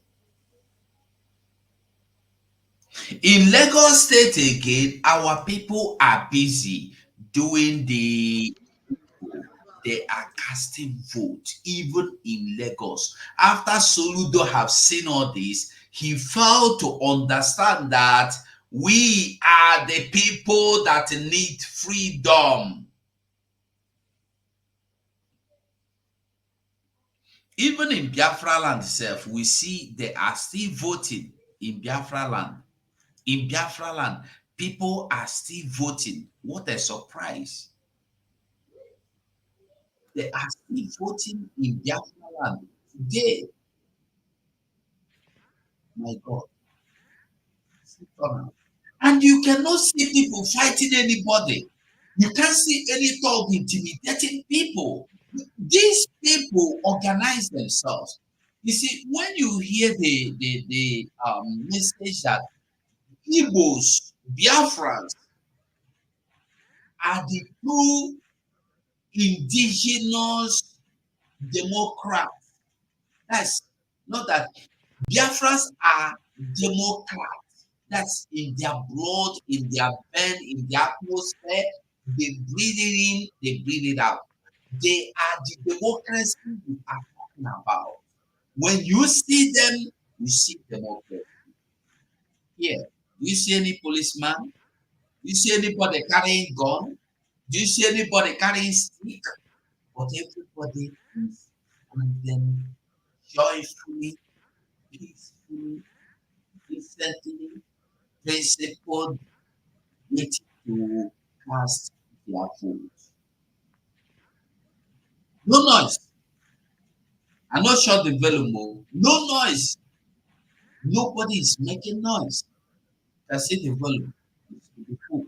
Speaker 1: In Lagos State again, our people are busy doing they are casting vote, even in Lagos. After Soludo have seen all this, he failed to understand that we are the people that need freedom. Even in Biafraland itself, we see they are still voting in Biafraland. In Biafraland, people are still voting. What a surprise. They are still voting in Biafraland today. My God. And you cannot see people fighting anybody. You can't see any talk intimidating people. These people organize themselves. You see, when you hear the message that Igbos, Biafrans are the true indigenous Democrats. That's not that Biafrans are Democrats. That's in their blood, in their vein, in the atmosphere. They breathe it in, they breathe it out. They are the democracy we are talking about. When you see them, you see democracy. Here, do you see any policeman? Do you see anybody carrying gun? Do you see anybody carrying stick? But everybody is them joyfully, peacefully, decently, principled, waiting to cast their vote. No noise. I'm not sure the volume. No noise. Nobody is making noise. I see the volume. It's cool.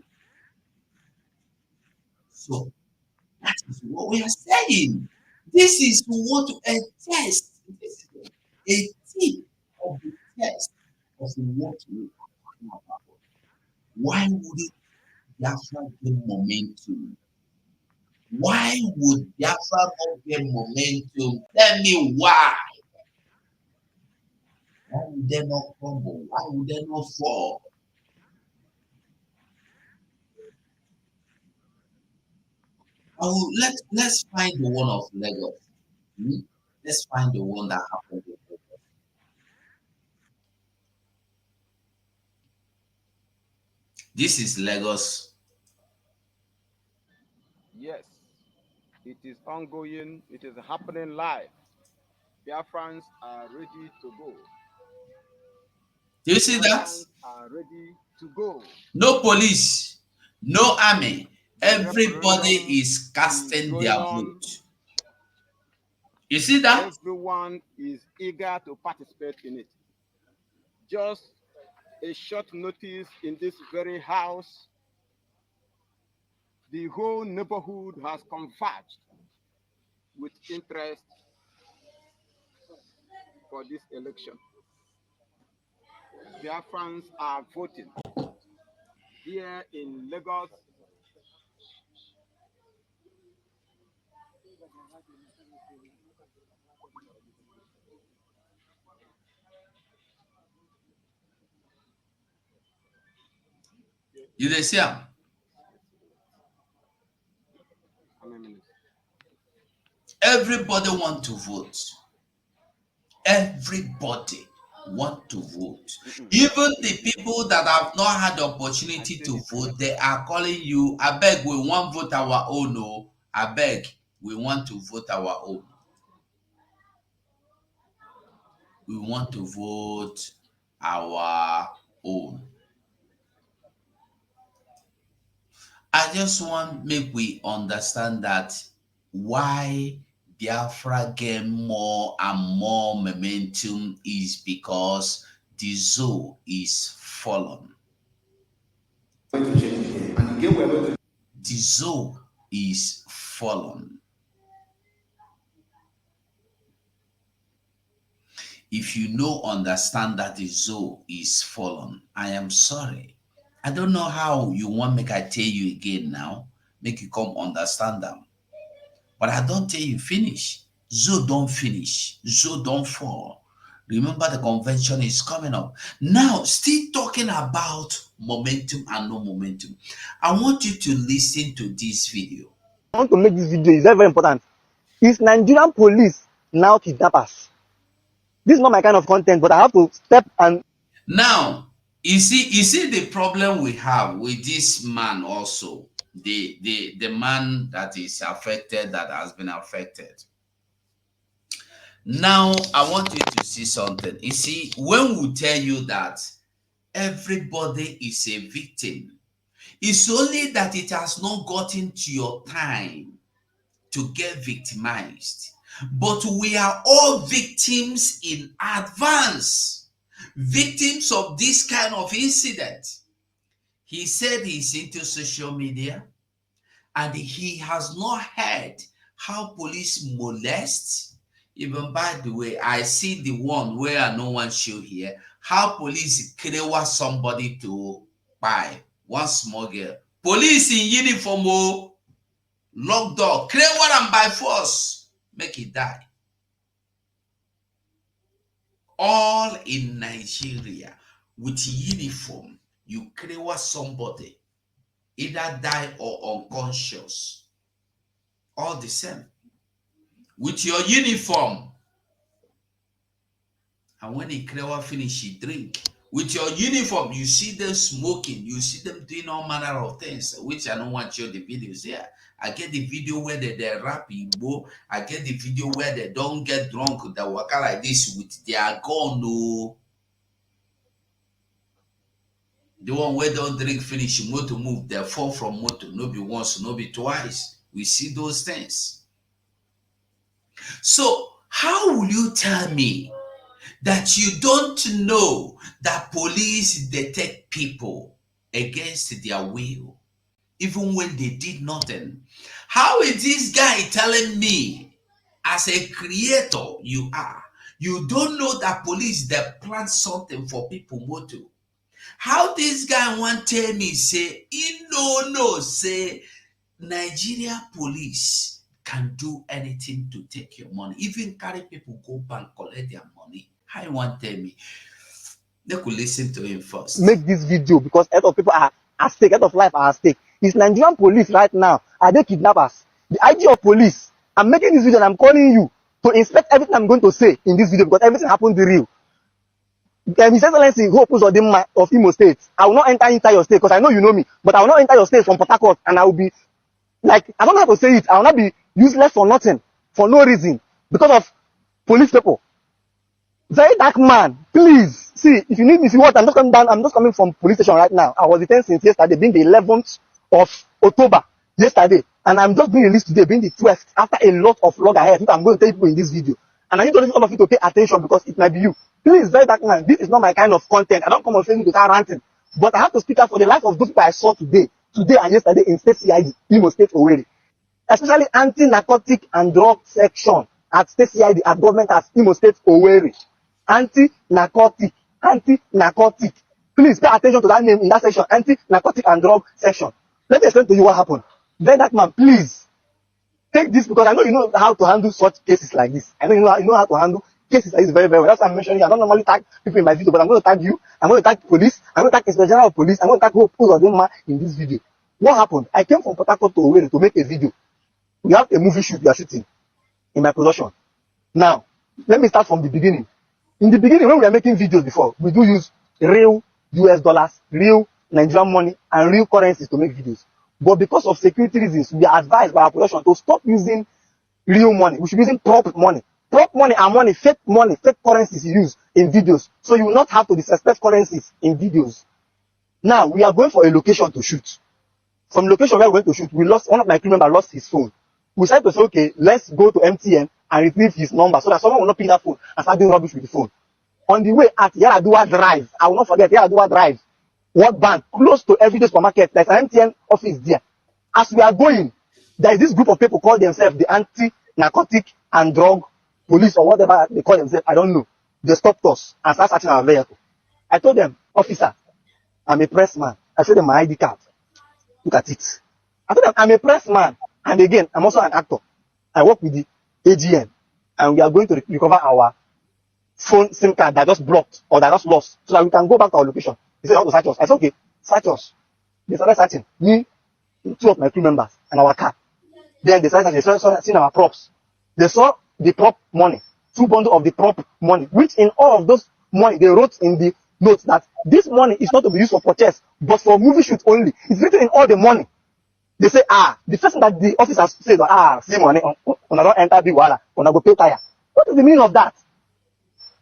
Speaker 1: So that is what we are saying. This is what a test. This is a tip of the test of what we are talking about. Why would it Biafra get momentum? Why would Biafra not get momentum? Tell me why. Why would they not crumble? Why would they not fall? Let's find the one of Lagos. Let's find the one that happened in Lagos. This is Lagos.
Speaker 8: Yes, it is ongoing. It is happening live. Biafrans are ready to go.
Speaker 1: Do you see that?
Speaker 8: Biafrans are ready to go.
Speaker 1: No police, no army. Everybody
Speaker 8: referendum
Speaker 1: is casting
Speaker 8: going
Speaker 1: their
Speaker 8: on.
Speaker 1: vote. You see that?
Speaker 8: Everyone is eager to participate in it. Just a short notice in this very house, the whole neighborhood has converged with interest for this election. Biafrans are voting here in Lagos.
Speaker 1: You dey see am?
Speaker 8: How many minutes?
Speaker 1: Everybody want to vote. Everybody want to vote. Even the people that have not had the opportunity to vote, they are calling you, I beg, we want vote our own. Oh, I beg, we want to vote our own. We want to vote our own. I just want make we understand that why Biafra gain more and more momentum is because the zoo is fallen. The zoo is fallen. If you no understand that the zoo is fallen, I am sorry. I don't know how you want make I tell you again now, make you come understand them. But I don't tell you finish. Zoo don't finish. Zoo don't fall. Remember the convention is coming up. Now, still talking about momentum and no momentum. I want you to listen to this video.
Speaker 9: I want to make this video is very, very important. Is Nigerian police now kidnappers? This is not my kind of content, but I have to step and
Speaker 1: Now, you see the problem we have with this man also. The man that is affected, that has been affected. Now, I want you to see something. You see, when we tell you that everybody is a victim, it's only that it has not gotten to your time to get victimized. But we are all victims in advance, victims of this kind of incident. He said he's into social media and he has not heard how police molest. Even by the way, I see the one where no one show here, how police kill somebody to buy one small girl. Police in uniform, lock door, kill and by force, make it die. All in Nigeria with uniform, you kill somebody, either die or unconscious. All the same. With your uniform. And when the Krewa finish, he drink. With your uniform, you see them smoking. You see them doing all manner of things, which I don't want to show the videos here. I get the video where they rap Igbo. I get the video where they don't get drunk. They walk out like this with their gun. No. The one where don't drink finish, motor move, they fall from motor. No be once, no be twice. We see those things. So how will you tell me that you don't know that police detect people against their will, even when they did nothing? How is this guy telling me, as a creator you are, you don't know that police they plan something for people motor? How this guy want tell me say he no say Nigeria police can do anything to take your money, even carry people go bank collect their money? How you want to tell me? They could listen to him first.
Speaker 9: make this video because a lot of people are at stake, a lot of life are at stake. Is Nigerian police right now, are they kidnappers? The IG of police, I'm making this video and I'm calling you to inspect everything I'm going to say in this video because everything happened real. His Excellency Hope of Imo State, I will not enter inside your state because I know you know me, but I will not enter your state from Port Harcourt and I will be like, I don't know how to say it, I will not be useless for nothing, for no reason, because of police people. Very dark man, please, see, if you need me, see what, I'm just coming down, I'm just coming from police station right now. I was detained since yesterday, being the 11th of October. yesterday, and I'm just being released today, being the 12th, after a lot of loggerheads, which I'm going to tell people in this video. And I need to let all of you to pay attention because it might be you. Please, very dark man, this is not my kind of content. I don't come on Facebook without ranting. But I have to speak out for the life of those people I saw today and yesterday in State CID, Imo State Owerri. Especially anti-narcotic and drug section at State CID at government at Imo State Owerri. Anti-narcotic. Please pay attention to that name in that section, anti-narcotic and drug section. Let me explain to you what happened. Then that man, please take this because I know you know how to handle such cases like this. I know you know how to handle cases like this very, very well. That's why I'm mentioning. I don't normally tag people in my video, but I'm going to tag you. I'm going to tag police. I'm going to tag Inspector General of Police. I'm going to tag who's of them in this video. What happened? I came from Port Harcourt to Owerri to make a video. We have a movie shoot we are shooting in my production. Now, let me start from the beginning. In the beginning, when we were making videos before, we do use real US dollars, real Nigerian money, and real currencies to make videos. But because of security reasons, we are advised by our production to stop using real money. We should be using prop money. Prop money and fake currencies you use in videos. So you will not have to disrespect currencies in videos. Now, we are going for a location to shoot. From location where we're going to shoot, one of my crew members lost his phone. We decided to say, okay, let's go to MTN and retrieve his number so that someone will not pick that phone and start doing rubbish with the phone. On the way at Yaradua Drive, I will not forget Yaradua Drive, World Bank, close to everyday supermarket, there's an MTN office there. As we are going, there is this group of people call themselves the anti-narcotic and drug police or whatever they call themselves, I don't know. They stopped us and started searching our vehicle. I told them, officer, I'm a pressman. I showed them my ID card. Look at it. I told them, I'm a pressman. And again, I'm also an actor. I work with the AGN. And we are going to recover our phone SIM card that just blocked or that just lost so that we can go back to our location. They said, how to search us? I said, okay, search us. They started searching. Me, 2 of my crew members, and our car. Then they started seeing our props. They saw the prop money. 2 bundles of the prop money, which in all of those money, they wrote in the notes that this money is not to be used for purchase, but for movie shoot only. It's written in all the money. They say, the first thing that the officers say, see money, when I don't enter the water, when I go pay tire. What is the meaning of that?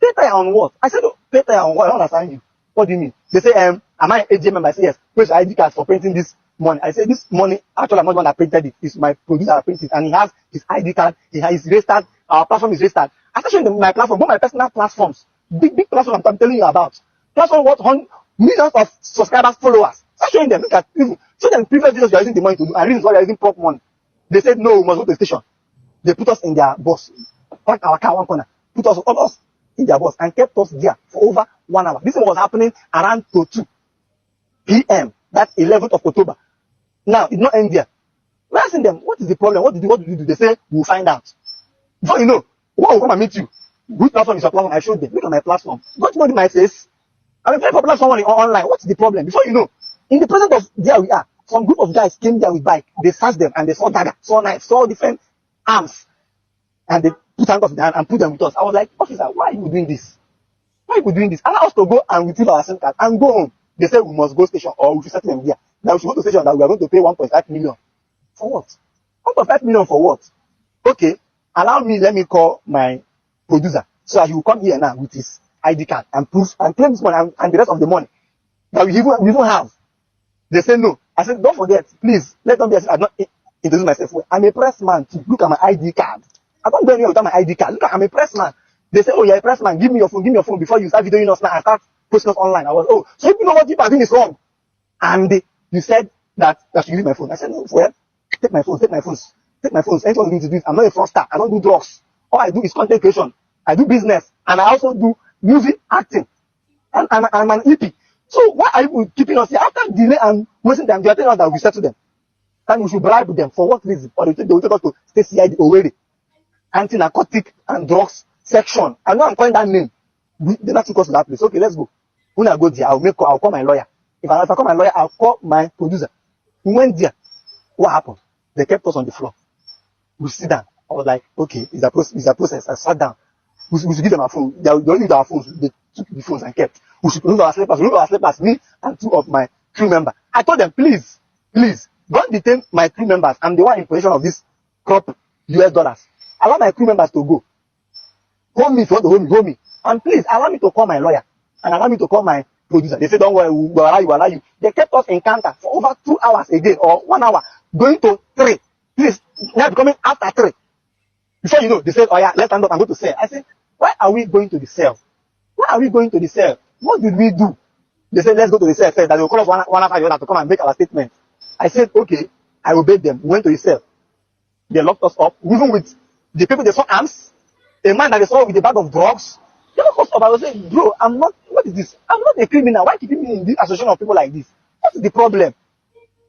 Speaker 9: Pay tire on what? I said, pay tire on what? I don't understand you. What do you mean? They say, am I an AGM member? I say, yes. Where's your ID card for printing this money? I say, this money, actually, I'm not the one that printed it. It's my producer that printed it. And he has his ID card. He has his registered. Our platform is registered. I started showing them my platform, both my personal platforms. Big platform I'm telling you about. Platform what millions of subscribers, followers. Start showing them. Look at people. Show them previous videos you are using the money to do. And reasons why you are using prop money. They said, no, we must go to the station. They put us in their bus. Park our car one corner. Put us, all us in their bus and kept us there for over 1 hour. This was happening around 2 p.m. That's 11th of October. Now, it's not end there. We're asking them, what is the problem? What did you do? They say, we'll find out. Before you know, one will come and meet you. Which platform is your platform? I showed them. Look at my platform. Don't you know my face? I'm a very popular someone online. What's the problem? Before you know, in the presence of there we are, some group of guys came there with bike. They searched them and they saw dagger, saw knives, saw different arms. And they put handcuffs down and put them with us. I was like, officer, why are you doing this? Why are you doing this? Allow us to go and retrieve our SIM card and go home. They said we must go station or we should settle them there. Now we should go to station that we are going to pay 1.5 million. For what? 1.5 million for what? Okay, let me call my producer so that he will come here now with his ID card and proof and claim this money and the rest of the money that we even have. They said no. I said, don't forget, please, let them be as if I'm not introduce myself. I'm a press man too. Look at my ID card. I don't go anywhere without my ID card. Look at, I'm a press man. They say, oh, you're a press man. Give me your phone before you start videoing us now and start posting us online. I was, oh, so you know what people are doing is wrong. And you said that I should use my phone. I said, no, well, take my phones. Anything you need to do. I'm not a fraudster. I don't do drugs. All I do is content creation. I do business. And I also do movie acting. And I'm an EP. So why are you keeping us here? After delay and wasting time, they are telling us that we settle them. And we should bribe them. For what reason? Or they will take us to State CID Owerri. Anti-narcotic and drugs section. I know I'm calling that name. They not took us to that place. Okay, let's go. When I go there, I'll call my lawyer. If I call my lawyer, I'll call my producer. We went there. What happened? They kept us on the floor. We sit down. I was like, okay, it's a process. I sat down. We should give them our phone. They don't use our phones. They took the phones and kept. We should remove our slippers. Me and 2 of my crew members. I told them, please, don't detain my crew members. I'm the one in possession of this crop US dollars. Allow my crew members to go. Hold me if you want to hold me. And please, allow me to call my lawyer. And allow me to call my producer. They said, don't worry, we'll allow you. They kept us in counter for over 2 hours again, or 1 hour, going to 3. This is now becoming after 3. Before you know, they said, oh yeah, let's stand up and go to cell. I said, why are we going to the cell? Why are we going to the cell? What did we do? They said, let's go to the cell first. That they will call us one after the other to come and make our statement. I said, okay, I obeyed them. We went to the cell. They locked us up, even with the people they saw arms, a man that they saw with a bag of drugs. They locked us up. I was saying, bro, what is this? I'm not a criminal. Why keeping me in this association of people like this? What is the problem?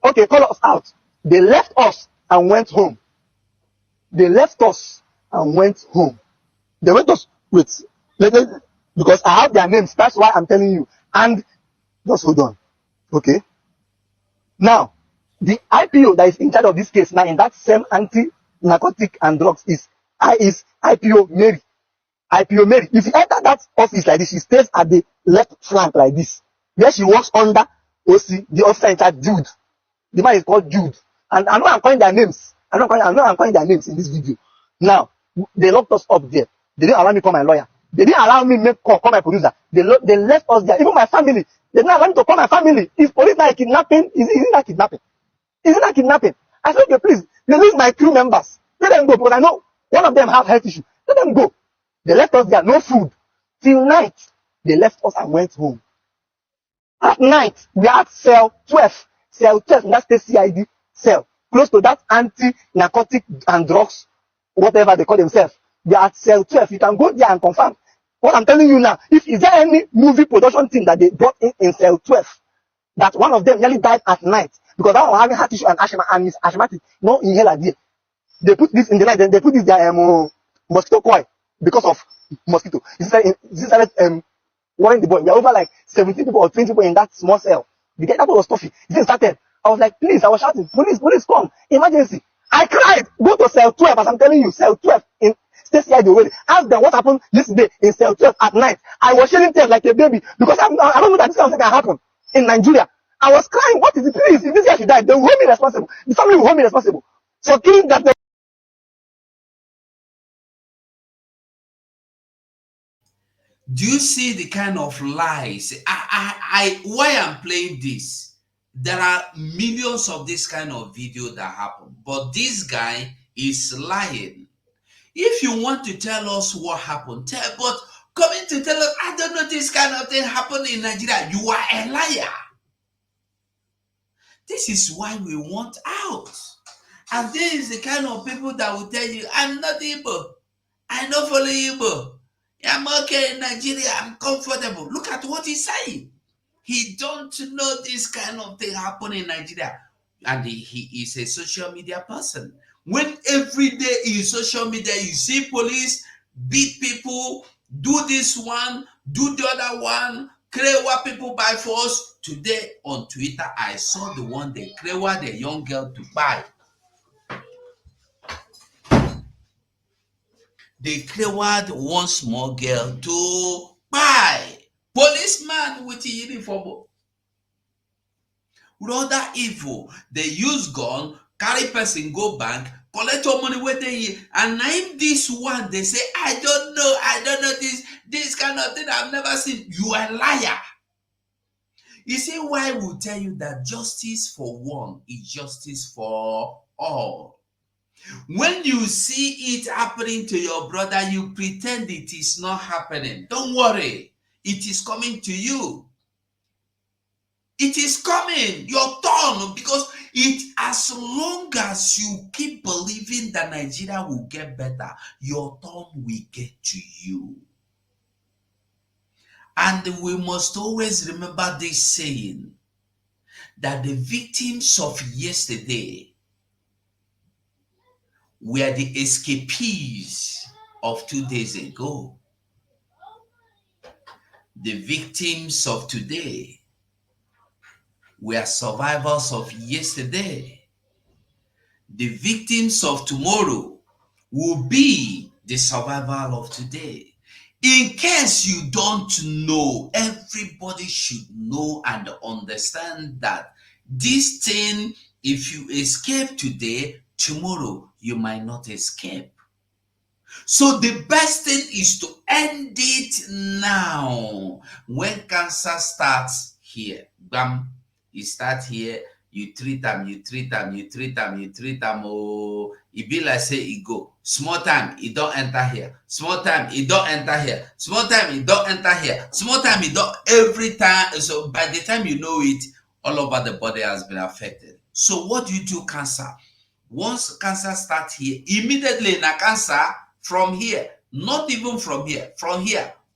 Speaker 9: Okay, call us out. They left us and went home. They left us and went home. They went us with, because I have their names. That's why I'm telling you. And just hold on. Okay. Now, the IPO that is in charge of this case now in that same anti-narcotic and drugs is IPO Mary. IPO Mary. If you enter that office like this, she stays at the left flank like this. Where she works under OC, the officer in charge, Jude. The man is called Jude. And I know I'm calling their names. I know I'm calling their names in this video. Now, they locked us up there. They didn't allow me to call my lawyer. They didn't allow me to call my producer. They left us there. Even my family. They didn't allow me to call my family. If police are kidnapping, is it not kidnapping? Is it not kidnapping? I said, okay, please, release my crew members. Let them go, because I know one of them have health issue. Let them go. They left us there, no food. Till night, they left us and went home. At night, we are at cell 12. Cell 12, that's the CID cell. Close to that anti-narcotic and drugs, whatever they call themselves. They are at cell 12. You can go there and confirm. What I'm telling you now, is there any movie production team that they brought in cell 12, that one of them nearly died at night because that one having heart issue and asthma, and his asthmatic, no inhaler there. They put this in the night, then they put this their mosquito coil because of mosquito. This started worrying the boy. We are over like 17 people or 20 people in that small cell. The guy that was toughy. This started. I was like, please, I was shouting, police, come, emergency. I cried. Go to cell 12, as I'm telling you, cell 12 in Stacey Idowele. Ask them what happened yesterday in cell 12 at night. I was shedding tears like a baby because I don't know that this kind of thing can happen in Nigeria. I was crying. What is it? Please, if this guy should die, they will hold me responsible. The family will hold me responsible for killing that.
Speaker 1: Do you see the kind of lies? Why I'm playing this? There are millions of this kind of video that happen, but this guy is lying. If you want to tell us what happened, but coming to tell us, I don't know this kind of thing happened in Nigeria, you are a liar. This is why we want out. And this is the kind of people that will tell you, I'm not Igbo. I don't follow Igbo. I'm okay in Nigeria. I'm comfortable. Look at what he's saying. He don't know this kind of thing happen in Nigeria. And he is a social media person. When every day in social media you see police beat people, do this one, do the other one, Krewa people by force. Today on Twitter, I saw the one they Krewa the young girl to buy. They cleared one small girl to buy. Policeman with a uniform. Rather evil. They use gun, carry person, go bank, collect your money where they and name this one. They say, I don't know this kind of thing I've never seen. You are a liar. You see why we tell you that justice for one is justice for all. When you see it happening to your brother, you pretend it is not happening. Don't worry. It is coming to you. It is coming. Your turn. Because as long as you keep believing that Nigeria will get better, your turn will get to you. And we must always remember this saying that the victims of yesterday were the escapees of 2 days ago. The victims of today were survivors of yesterday. The victims of tomorrow will be the survival of today. In case you don't know, everybody should know and understand that this thing, if you escape today, tomorrow you might not escape. So the best thing is to end it now. When cancer starts here, bam, you start here, you treat them, you treat them, you treat them, you treat them. Oh, it be like say it go. Small time, it don't enter here. Small time, it don't enter here. Small time, it don't enter here. Small time, it don't every time. So by the time you know it, all over the body has been affected. So what do you do, cancer? Once cancer starts here, immediately in a cancer from here, not even from here,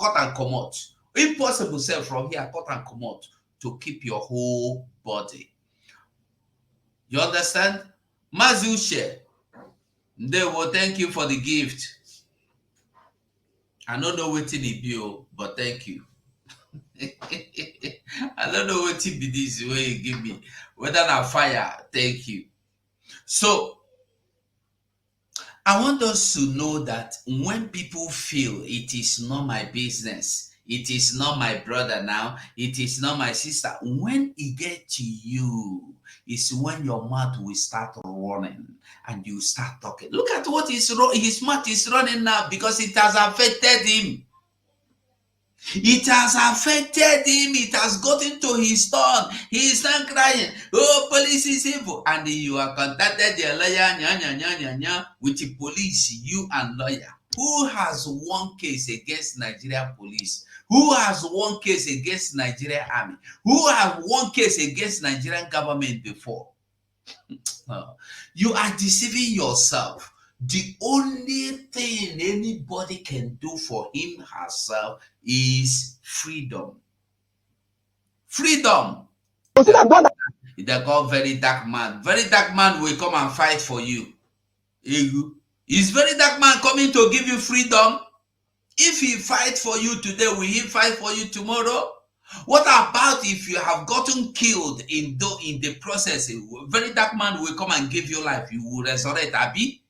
Speaker 1: cut and come out. Impossible, say from here, cut and come out to keep your whole body. You understand? Mazushe, they will thank you for the gift. I don't know what it be, but thank you. I don't know what it be this way you give me. Whether not fire, thank you. So, I want us to know that when people feel it is not my business, it is not my brother now, it is not my sister, when it gets to you, is when your mouth will start running and you start talking. Look at what his mouth is running now because it has affected him. It has affected him. It has gotten to his tongue. He is not crying. Oh, police is evil. And you are contacted the lawyer with the police, you and lawyer. Who has one case against Nigeria police? Who has one case against Nigeria army? Who have one case against Nigerian government before? You are deceiving yourself. The only thing anybody can do for him herself is freedom. Freedom. They call very dark man. Very dark man will come and fight for you. Is very dark man coming to give you freedom? If he fight for you today, will he fight for you tomorrow? What about if you have gotten killed in the process? Very dark man will come and give you life. You will resurrect, Abi.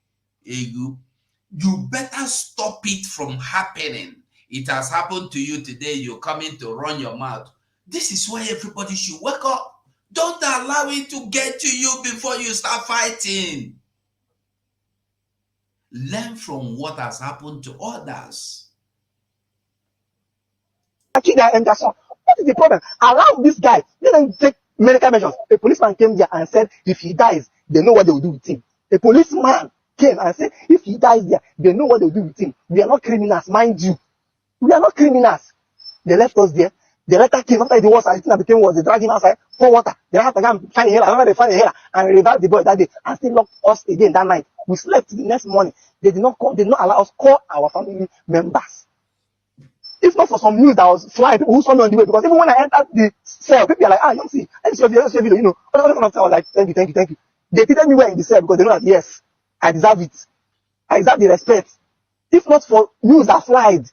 Speaker 1: You better stop it from happening. It has happened to you today. You're coming to run your mouth. This is why everybody should wake up. Don't allow it to get to you before you start fighting. Learn from what has happened to others.
Speaker 9: What is the problem? Allow this guy. Let them take medical measures. A policeman came there and said, if he dies, they know what they will do with him. A policeman came and said, if he dies there, they know what they will do with him. We are not criminals, mind you. We are not criminals. They left us there. The letter came after the was that became was they dragged him outside for water. They have to go and find a healer. Remember they find a healer and revive the boy that day and still locked us again that night. We slept the next morning. They did not call, they did not allow us call our family members. If not for some news that was flying, people who saw me on the way, because even when I entered the cell, people are like, you see, let's see your video, you know. I was like, thank you. They treated me well in the cell because they know that, yes, I deserve it. I deserve the respect. If not for news that flied,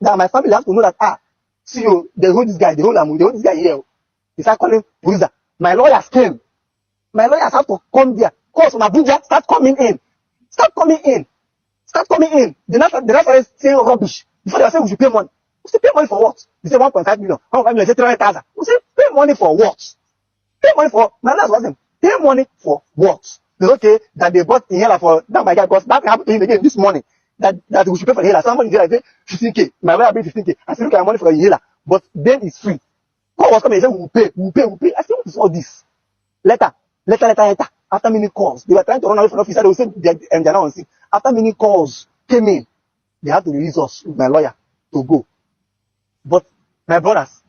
Speaker 9: that my family has to know that, see you, they hold this guy, they hold this guy here. They start calling police. My lawyers came. My lawyers have to come there. Calls from Abuja, start coming in. They're not saying rubbish. Before they were saying we should pay money. We say pay money for what? They say 1.5 million. 1.5 million, say 300,000. We say pay money for what? Pay money for my last wasn't. Pay money for what? It's okay that they bought inhaler for that my guy, because that happened to him again this morning. That we should pay for inhaler. Somebody said like 15K. My lawyer paid 15K. I said look at money for inhaler, but then it's free. Call was coming. He said we'll pay. I said what is all this? Letter. After many calls, they were trying to run away from the office. They said they're not on scene. After many calls came in, they had to release us with my lawyer to go. But my brothers,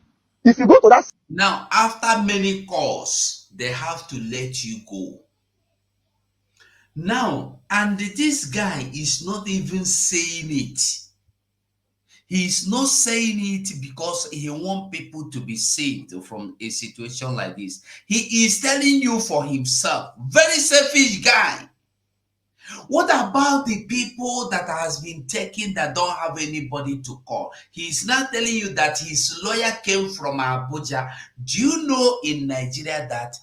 Speaker 9: if you go to that
Speaker 1: now, after many calls, they have to let you go. Now, and this guy is not even saying it. He's not saying it because he wants people to be saved from a situation like this. He is telling you for himself. Very selfish guy. What about the people that has been taken that don't have anybody to call? He's not telling you that his lawyer came from Abuja. Do you know in Nigeria that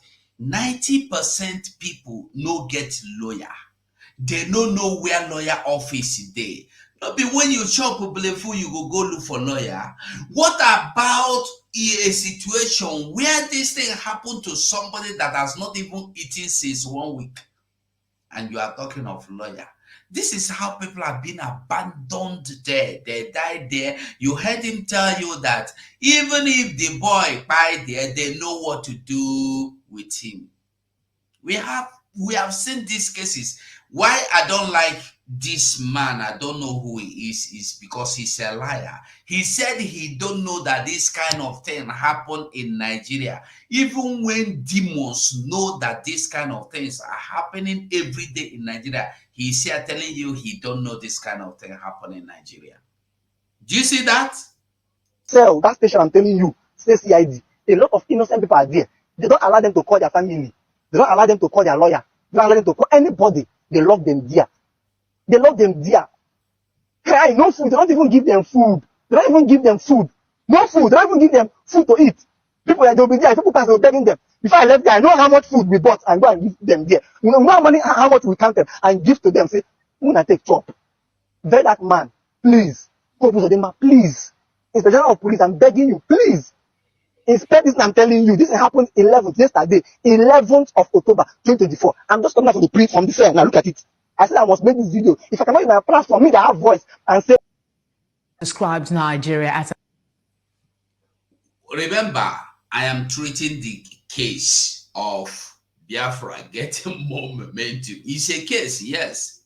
Speaker 1: 90% people no get lawyer? They don't know where lawyer office is there. Not be when you chop food, you go look for lawyer. What about a situation where this thing happened to somebody that has not even eaten since 1 week? And you are talking of lawyer. This is how people have been abandoned there. They died there. You heard him tell you that even if the boy died there, they know what to do with him. We have seen these cases. Why I don't like this man, I don't know who he is because he's a liar. He said he don't know that this kind of thing happened in Nigeria. Even when demons know that this kind of things are happening every day in Nigeria, he's here telling you he don't know this kind of thing happen in Nigeria. Do you see that?
Speaker 9: So that station I'm telling you, say CID. A lot of innocent people are there. They don't allow them to call their family. They don't allow them to call their lawyer. They don't allow them to call anybody. They lock them there. They lock them there. Hey, no food. They don't even give them food. They don't even give them food. No food. They don't even give them food to eat. People they'll be there. People pass, they'll begging them. Before I left there, I know how much food we bought and go and give them there. You know how much we counted and give to them. Say, when I take chop. Beg that man, please. Please. Inspector of Police, I'm begging you, please. Inspect this, I'm telling you. This happened 11th, yesterday, 11th of October, 2024. I'm just coming out from the fair. Now look at it. I said I must make this video. If I cannot use my platform, me that have voice and say.
Speaker 10: Describes Nigeria as.
Speaker 1: Remember, I am treating the case of Biafra getting more momentum. It's a case, yes.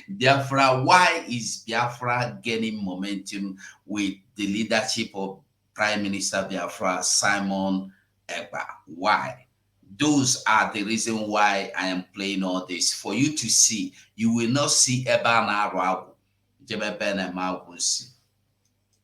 Speaker 1: Biafra, why is Biafra gaining momentum with the leadership of Prime Minister Biafra, Simon Ekpa? Why? Those are the reason why I am playing all this. For you to see, you will not see Eba Narawu.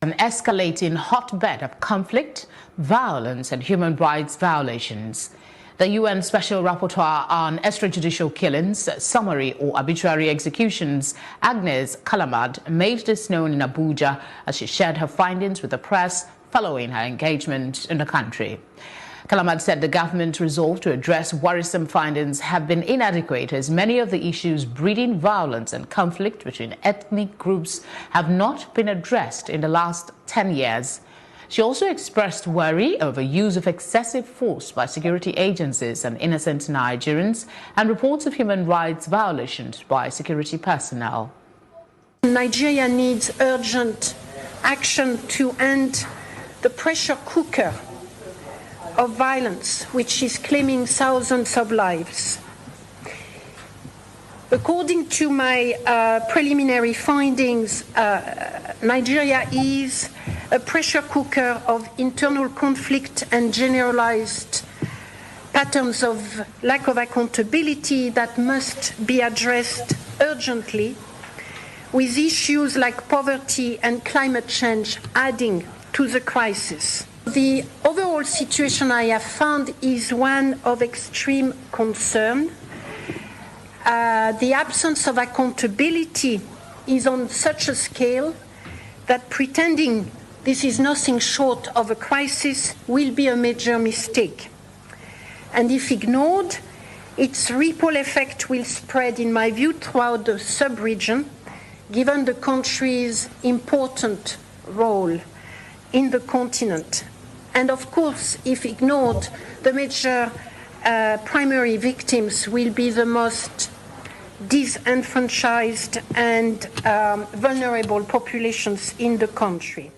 Speaker 10: An escalating hotbed of conflict, violence, and human rights violations. The UN Special Rapporteur on Extrajudicial Killings, Summary or Arbitrary Executions, Agnes Callamard, made this known in Abuja as she shared her findings with the press following her engagement in the country. Callamard said the government's resolve to address worrisome findings have been inadequate as many of the issues breeding violence and conflict between ethnic groups have not been addressed in the last 10 years. She also expressed worry over use of excessive force by security agencies and innocent Nigerians and reports of human rights violations by security personnel.
Speaker 11: Nigeria needs urgent action to end the pressure cooker of violence, which is claiming thousands of lives. According to my preliminary findings, Nigeria is a pressure cooker of internal conflict and generalized patterns of lack of accountability that must be addressed urgently, with issues like poverty and climate change adding to the crisis. The overall situation I have found is one of extreme concern. The absence of accountability is on such a scale that pretending this is nothing short of a crisis will be a major mistake. And if ignored, its ripple effect will spread, in my view, throughout the sub-region, given the country's important role in the continent. And of course, if ignored, the major primary victims will be the most disenfranchised and vulnerable populations in the country.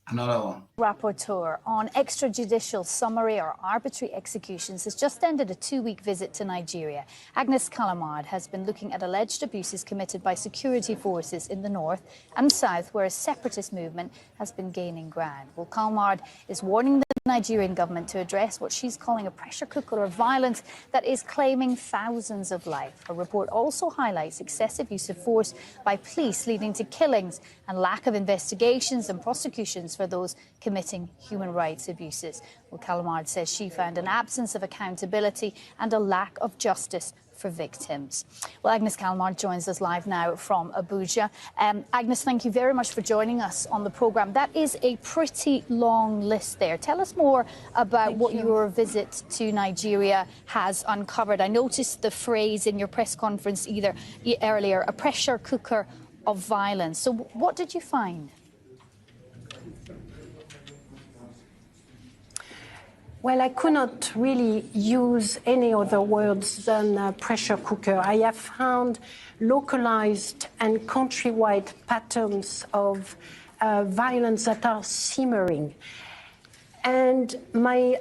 Speaker 1: Another one.
Speaker 12: Rapporteur on extrajudicial summary or arbitrary executions has just ended a 2-week visit to Nigeria. Agnes Callamard has been looking at alleged abuses committed by security forces in the north and south, where a separatist movement has been gaining ground. Well, Callamard is warning the Nigerian government to address what she's calling a pressure cooker of violence that is claiming thousands of lives. Her report also highlights excessive use of force by police, leading to killings and lack of investigations and prosecutions for those committing human rights abuses. Well, Callamard says she found an absence of accountability and a lack of justice for victims. Well, Agnes Callamard joins us live now from Abuja. Agnes, thank you very much for joining us on the programme. That is a pretty long list there. Tell us more about what your visit to Nigeria has uncovered. I noticed the phrase in your press conference earlier, a pressure cooker of violence. So what did you find?
Speaker 11: Well, I could not really use any other words than pressure cooker. I have found localized and countrywide patterns of violence that are simmering. And my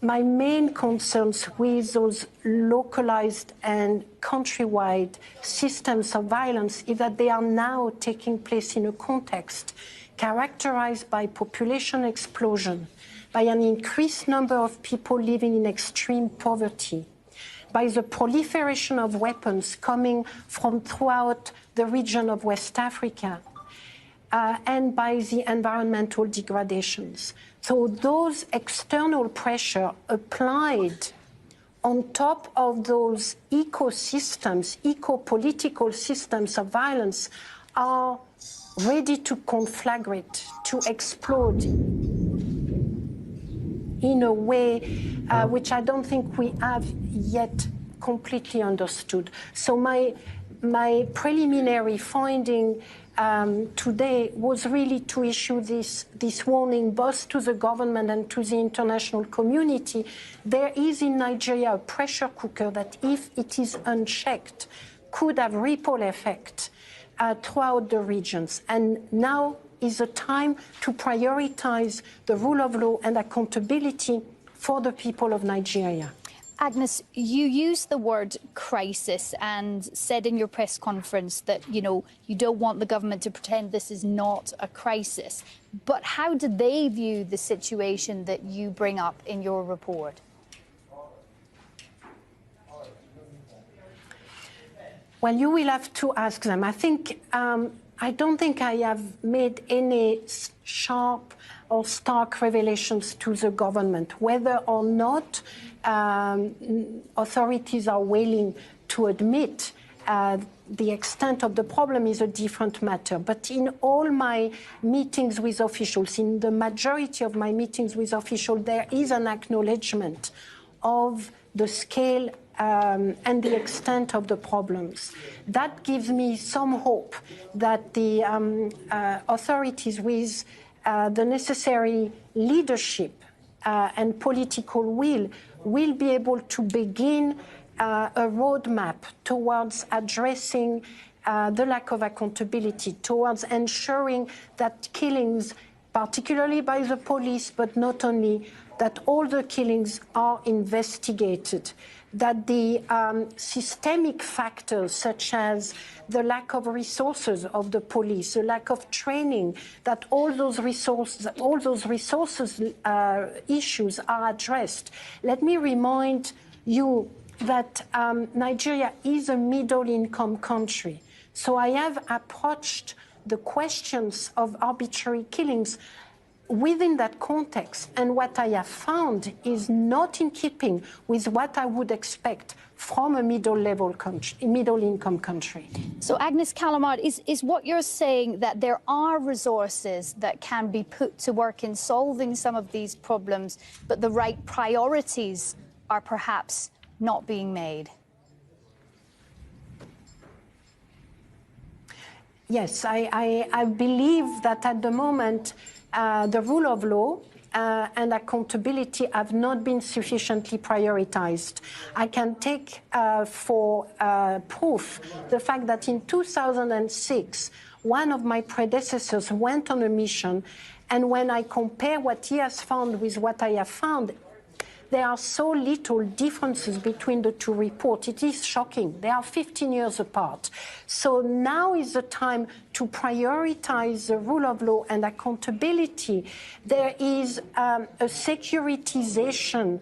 Speaker 11: main concerns with those localized and countrywide systems of violence is that they are now taking place in a context characterized by population explosion, by an increased number of people living in extreme poverty, by the proliferation of weapons coming from throughout the region of West Africa, and by the environmental degradations. So those external pressure applied on top of those ecosystems, eco-political systems of violence are ready to conflagrate, to explode in a way which I don't think we have yet completely understood. So my preliminary finding today was really to issue this warning both to the government and to the international community. There is in Nigeria a pressure cooker that, if it is unchecked, could have ripple effect throughout the regions. And now is a time to prioritize the rule of law and accountability for the people of Nigeria.
Speaker 12: Agnes, you used the word crisis and said in your press conference that, you don't want the government to pretend this is not a crisis. But how do they view the situation that you bring up in your report?
Speaker 11: Well, you will have to ask them. I don't think I have made any sharp or stark revelations to the government. Whether or not authorities are willing to admit the extent of the problem is a different matter. But in all my meetings with officials, in the majority of my meetings with officials, there is an acknowledgement of the scale and the extent of the problems. That gives me some hope that the authorities with the necessary leadership and political will be able to begin a roadmap towards addressing the lack of accountability, towards ensuring that killings, particularly by the police, but not only, that all the killings are investigated, that the systemic factors such as the lack of resources of the police, the lack of training, that all those resources issues are addressed. Let me remind you that Nigeria is a middle-income country. So I have approached the questions of arbitrary killings within that context, and what I have found is not in keeping with what I would expect from a middle-income country.
Speaker 12: So, Agnes Callamard, is what you're saying that there are resources that can be put to work in solving some of these problems, but the right priorities are perhaps not being made?
Speaker 11: Yes, I believe that at the moment, the rule of law and accountability have not been sufficiently prioritized. I can take for proof the fact that in 2006, one of my predecessors went on a mission, and when I compare what he has found with what I have found, there are so little differences between the two reports. It is shocking. They are 15 years apart. So now is the time to prioritize the rule of law and accountability. There is a securitization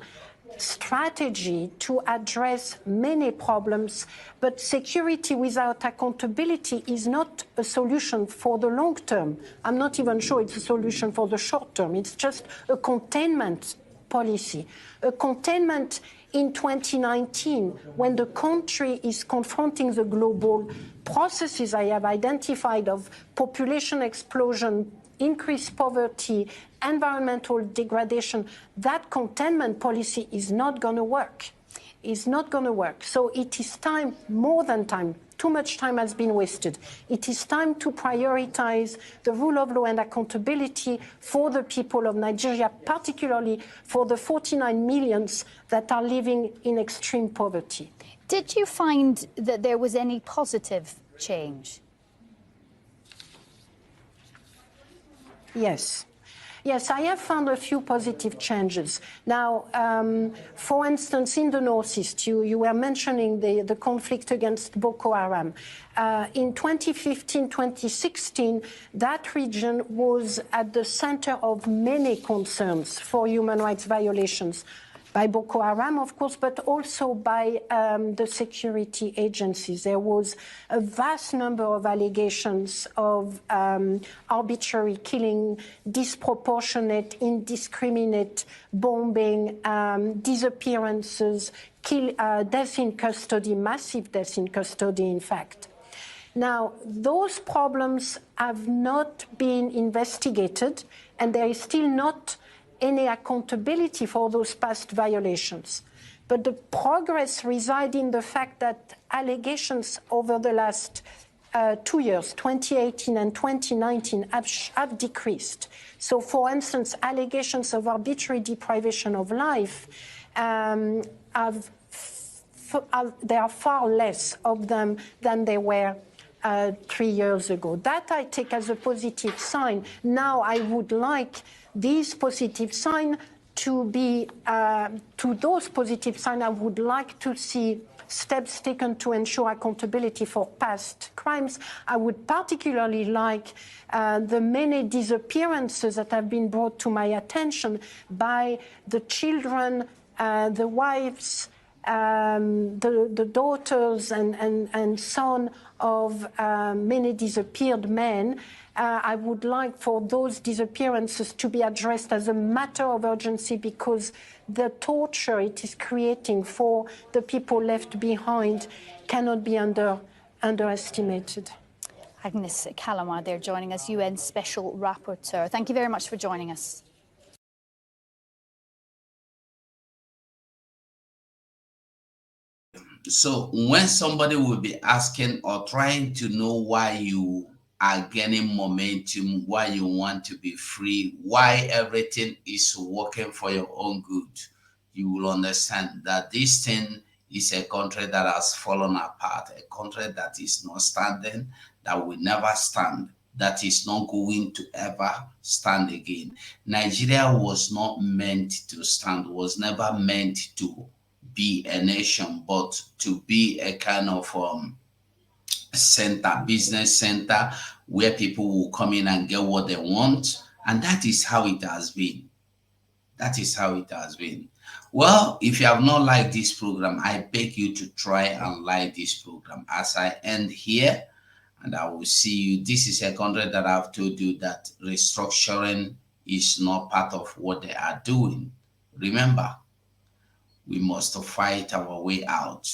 Speaker 11: strategy to address many problems, but security without accountability is not a solution for the long term. I'm not even sure it's a solution for the short term. It's just a containment policy. A containment in 2019, when the country is confronting the global processes I have identified of population explosion, increased poverty, environmental degradation, that containment policy is not going to work. It's not going to work. So it is time, more than time, too much time has been wasted. It is time to prioritize the rule of law and accountability for the people of Nigeria, particularly for the 49 millions that are living in extreme poverty.
Speaker 12: Did you find that there was any positive change?
Speaker 11: Yes. Yes, I have found a few positive changes. Now, for instance, in the Northeast, you were mentioning the conflict against Boko Haram. In 2015-2016, that region was at the center of many concerns for human rights violations by Boko Haram, of course, but also by the security agencies. There was a vast number of allegations of arbitrary killing, disproportionate, indiscriminate bombing, disappearances, deaths in custody, massive deaths in custody, in fact. Now, those problems have not been investigated, and there is still not any accountability for those past violations. But the progress resides in the fact that allegations over the last 2 years, 2018 and 2019, have decreased. So, for instance, allegations of arbitrary deprivation of life, there are far less of them than there were 3 years ago. That I take as a positive sign. Now I would like these positive signs to be, to those positive signs, I would like to see steps taken to ensure accountability for past crimes. I would particularly like the many disappearances that have been brought to my attention by the children, the wives, the daughters and son of many disappeared men. I would like for those disappearances to be addressed as a matter of urgency, because the torture it is creating for the people left behind cannot be underestimated.
Speaker 12: Agnes Callamard there joining us, UN Special Rapporteur. Thank you very much for joining us.
Speaker 1: So when somebody will be asking or trying to know why you are gaining momentum, why you want to be free, why everything is working for your own good, you will understand that this thing is a country that has fallen apart, a country that is not standing, that will never stand, that is not going to ever stand again. Nigeria was not meant to stand, was never meant to be a nation, but to be a kind of center, business center, where people will come in and get what they want. And that is how it has been. That is how it has been. Well, if you have not liked this program, I beg you to try and like this program as I end here, and I will see you. This is a country that I've told you that restructuring is not part of what they are doing. Remember, we must fight our way out.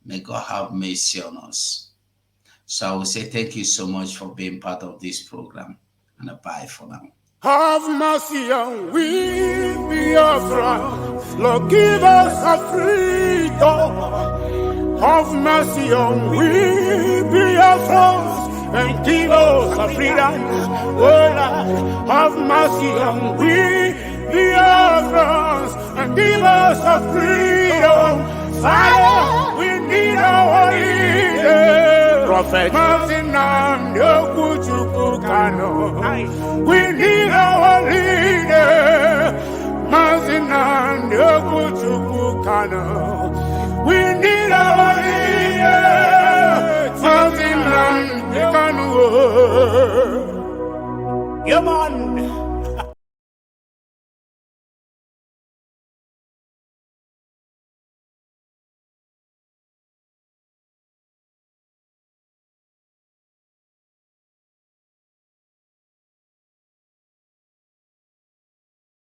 Speaker 1: May God have mercy on us. So I will say thank you so much for being part of this program, and bye for now.
Speaker 6: Have mercy on we, Biafra. Lord, give us a freedom. Have mercy on we, Biafra, and give us a freedom. Oh Lord, have mercy on we, Biafra, and give us a freedom. Fire, we need our leader. Prophet, we need our leader. We need our leader.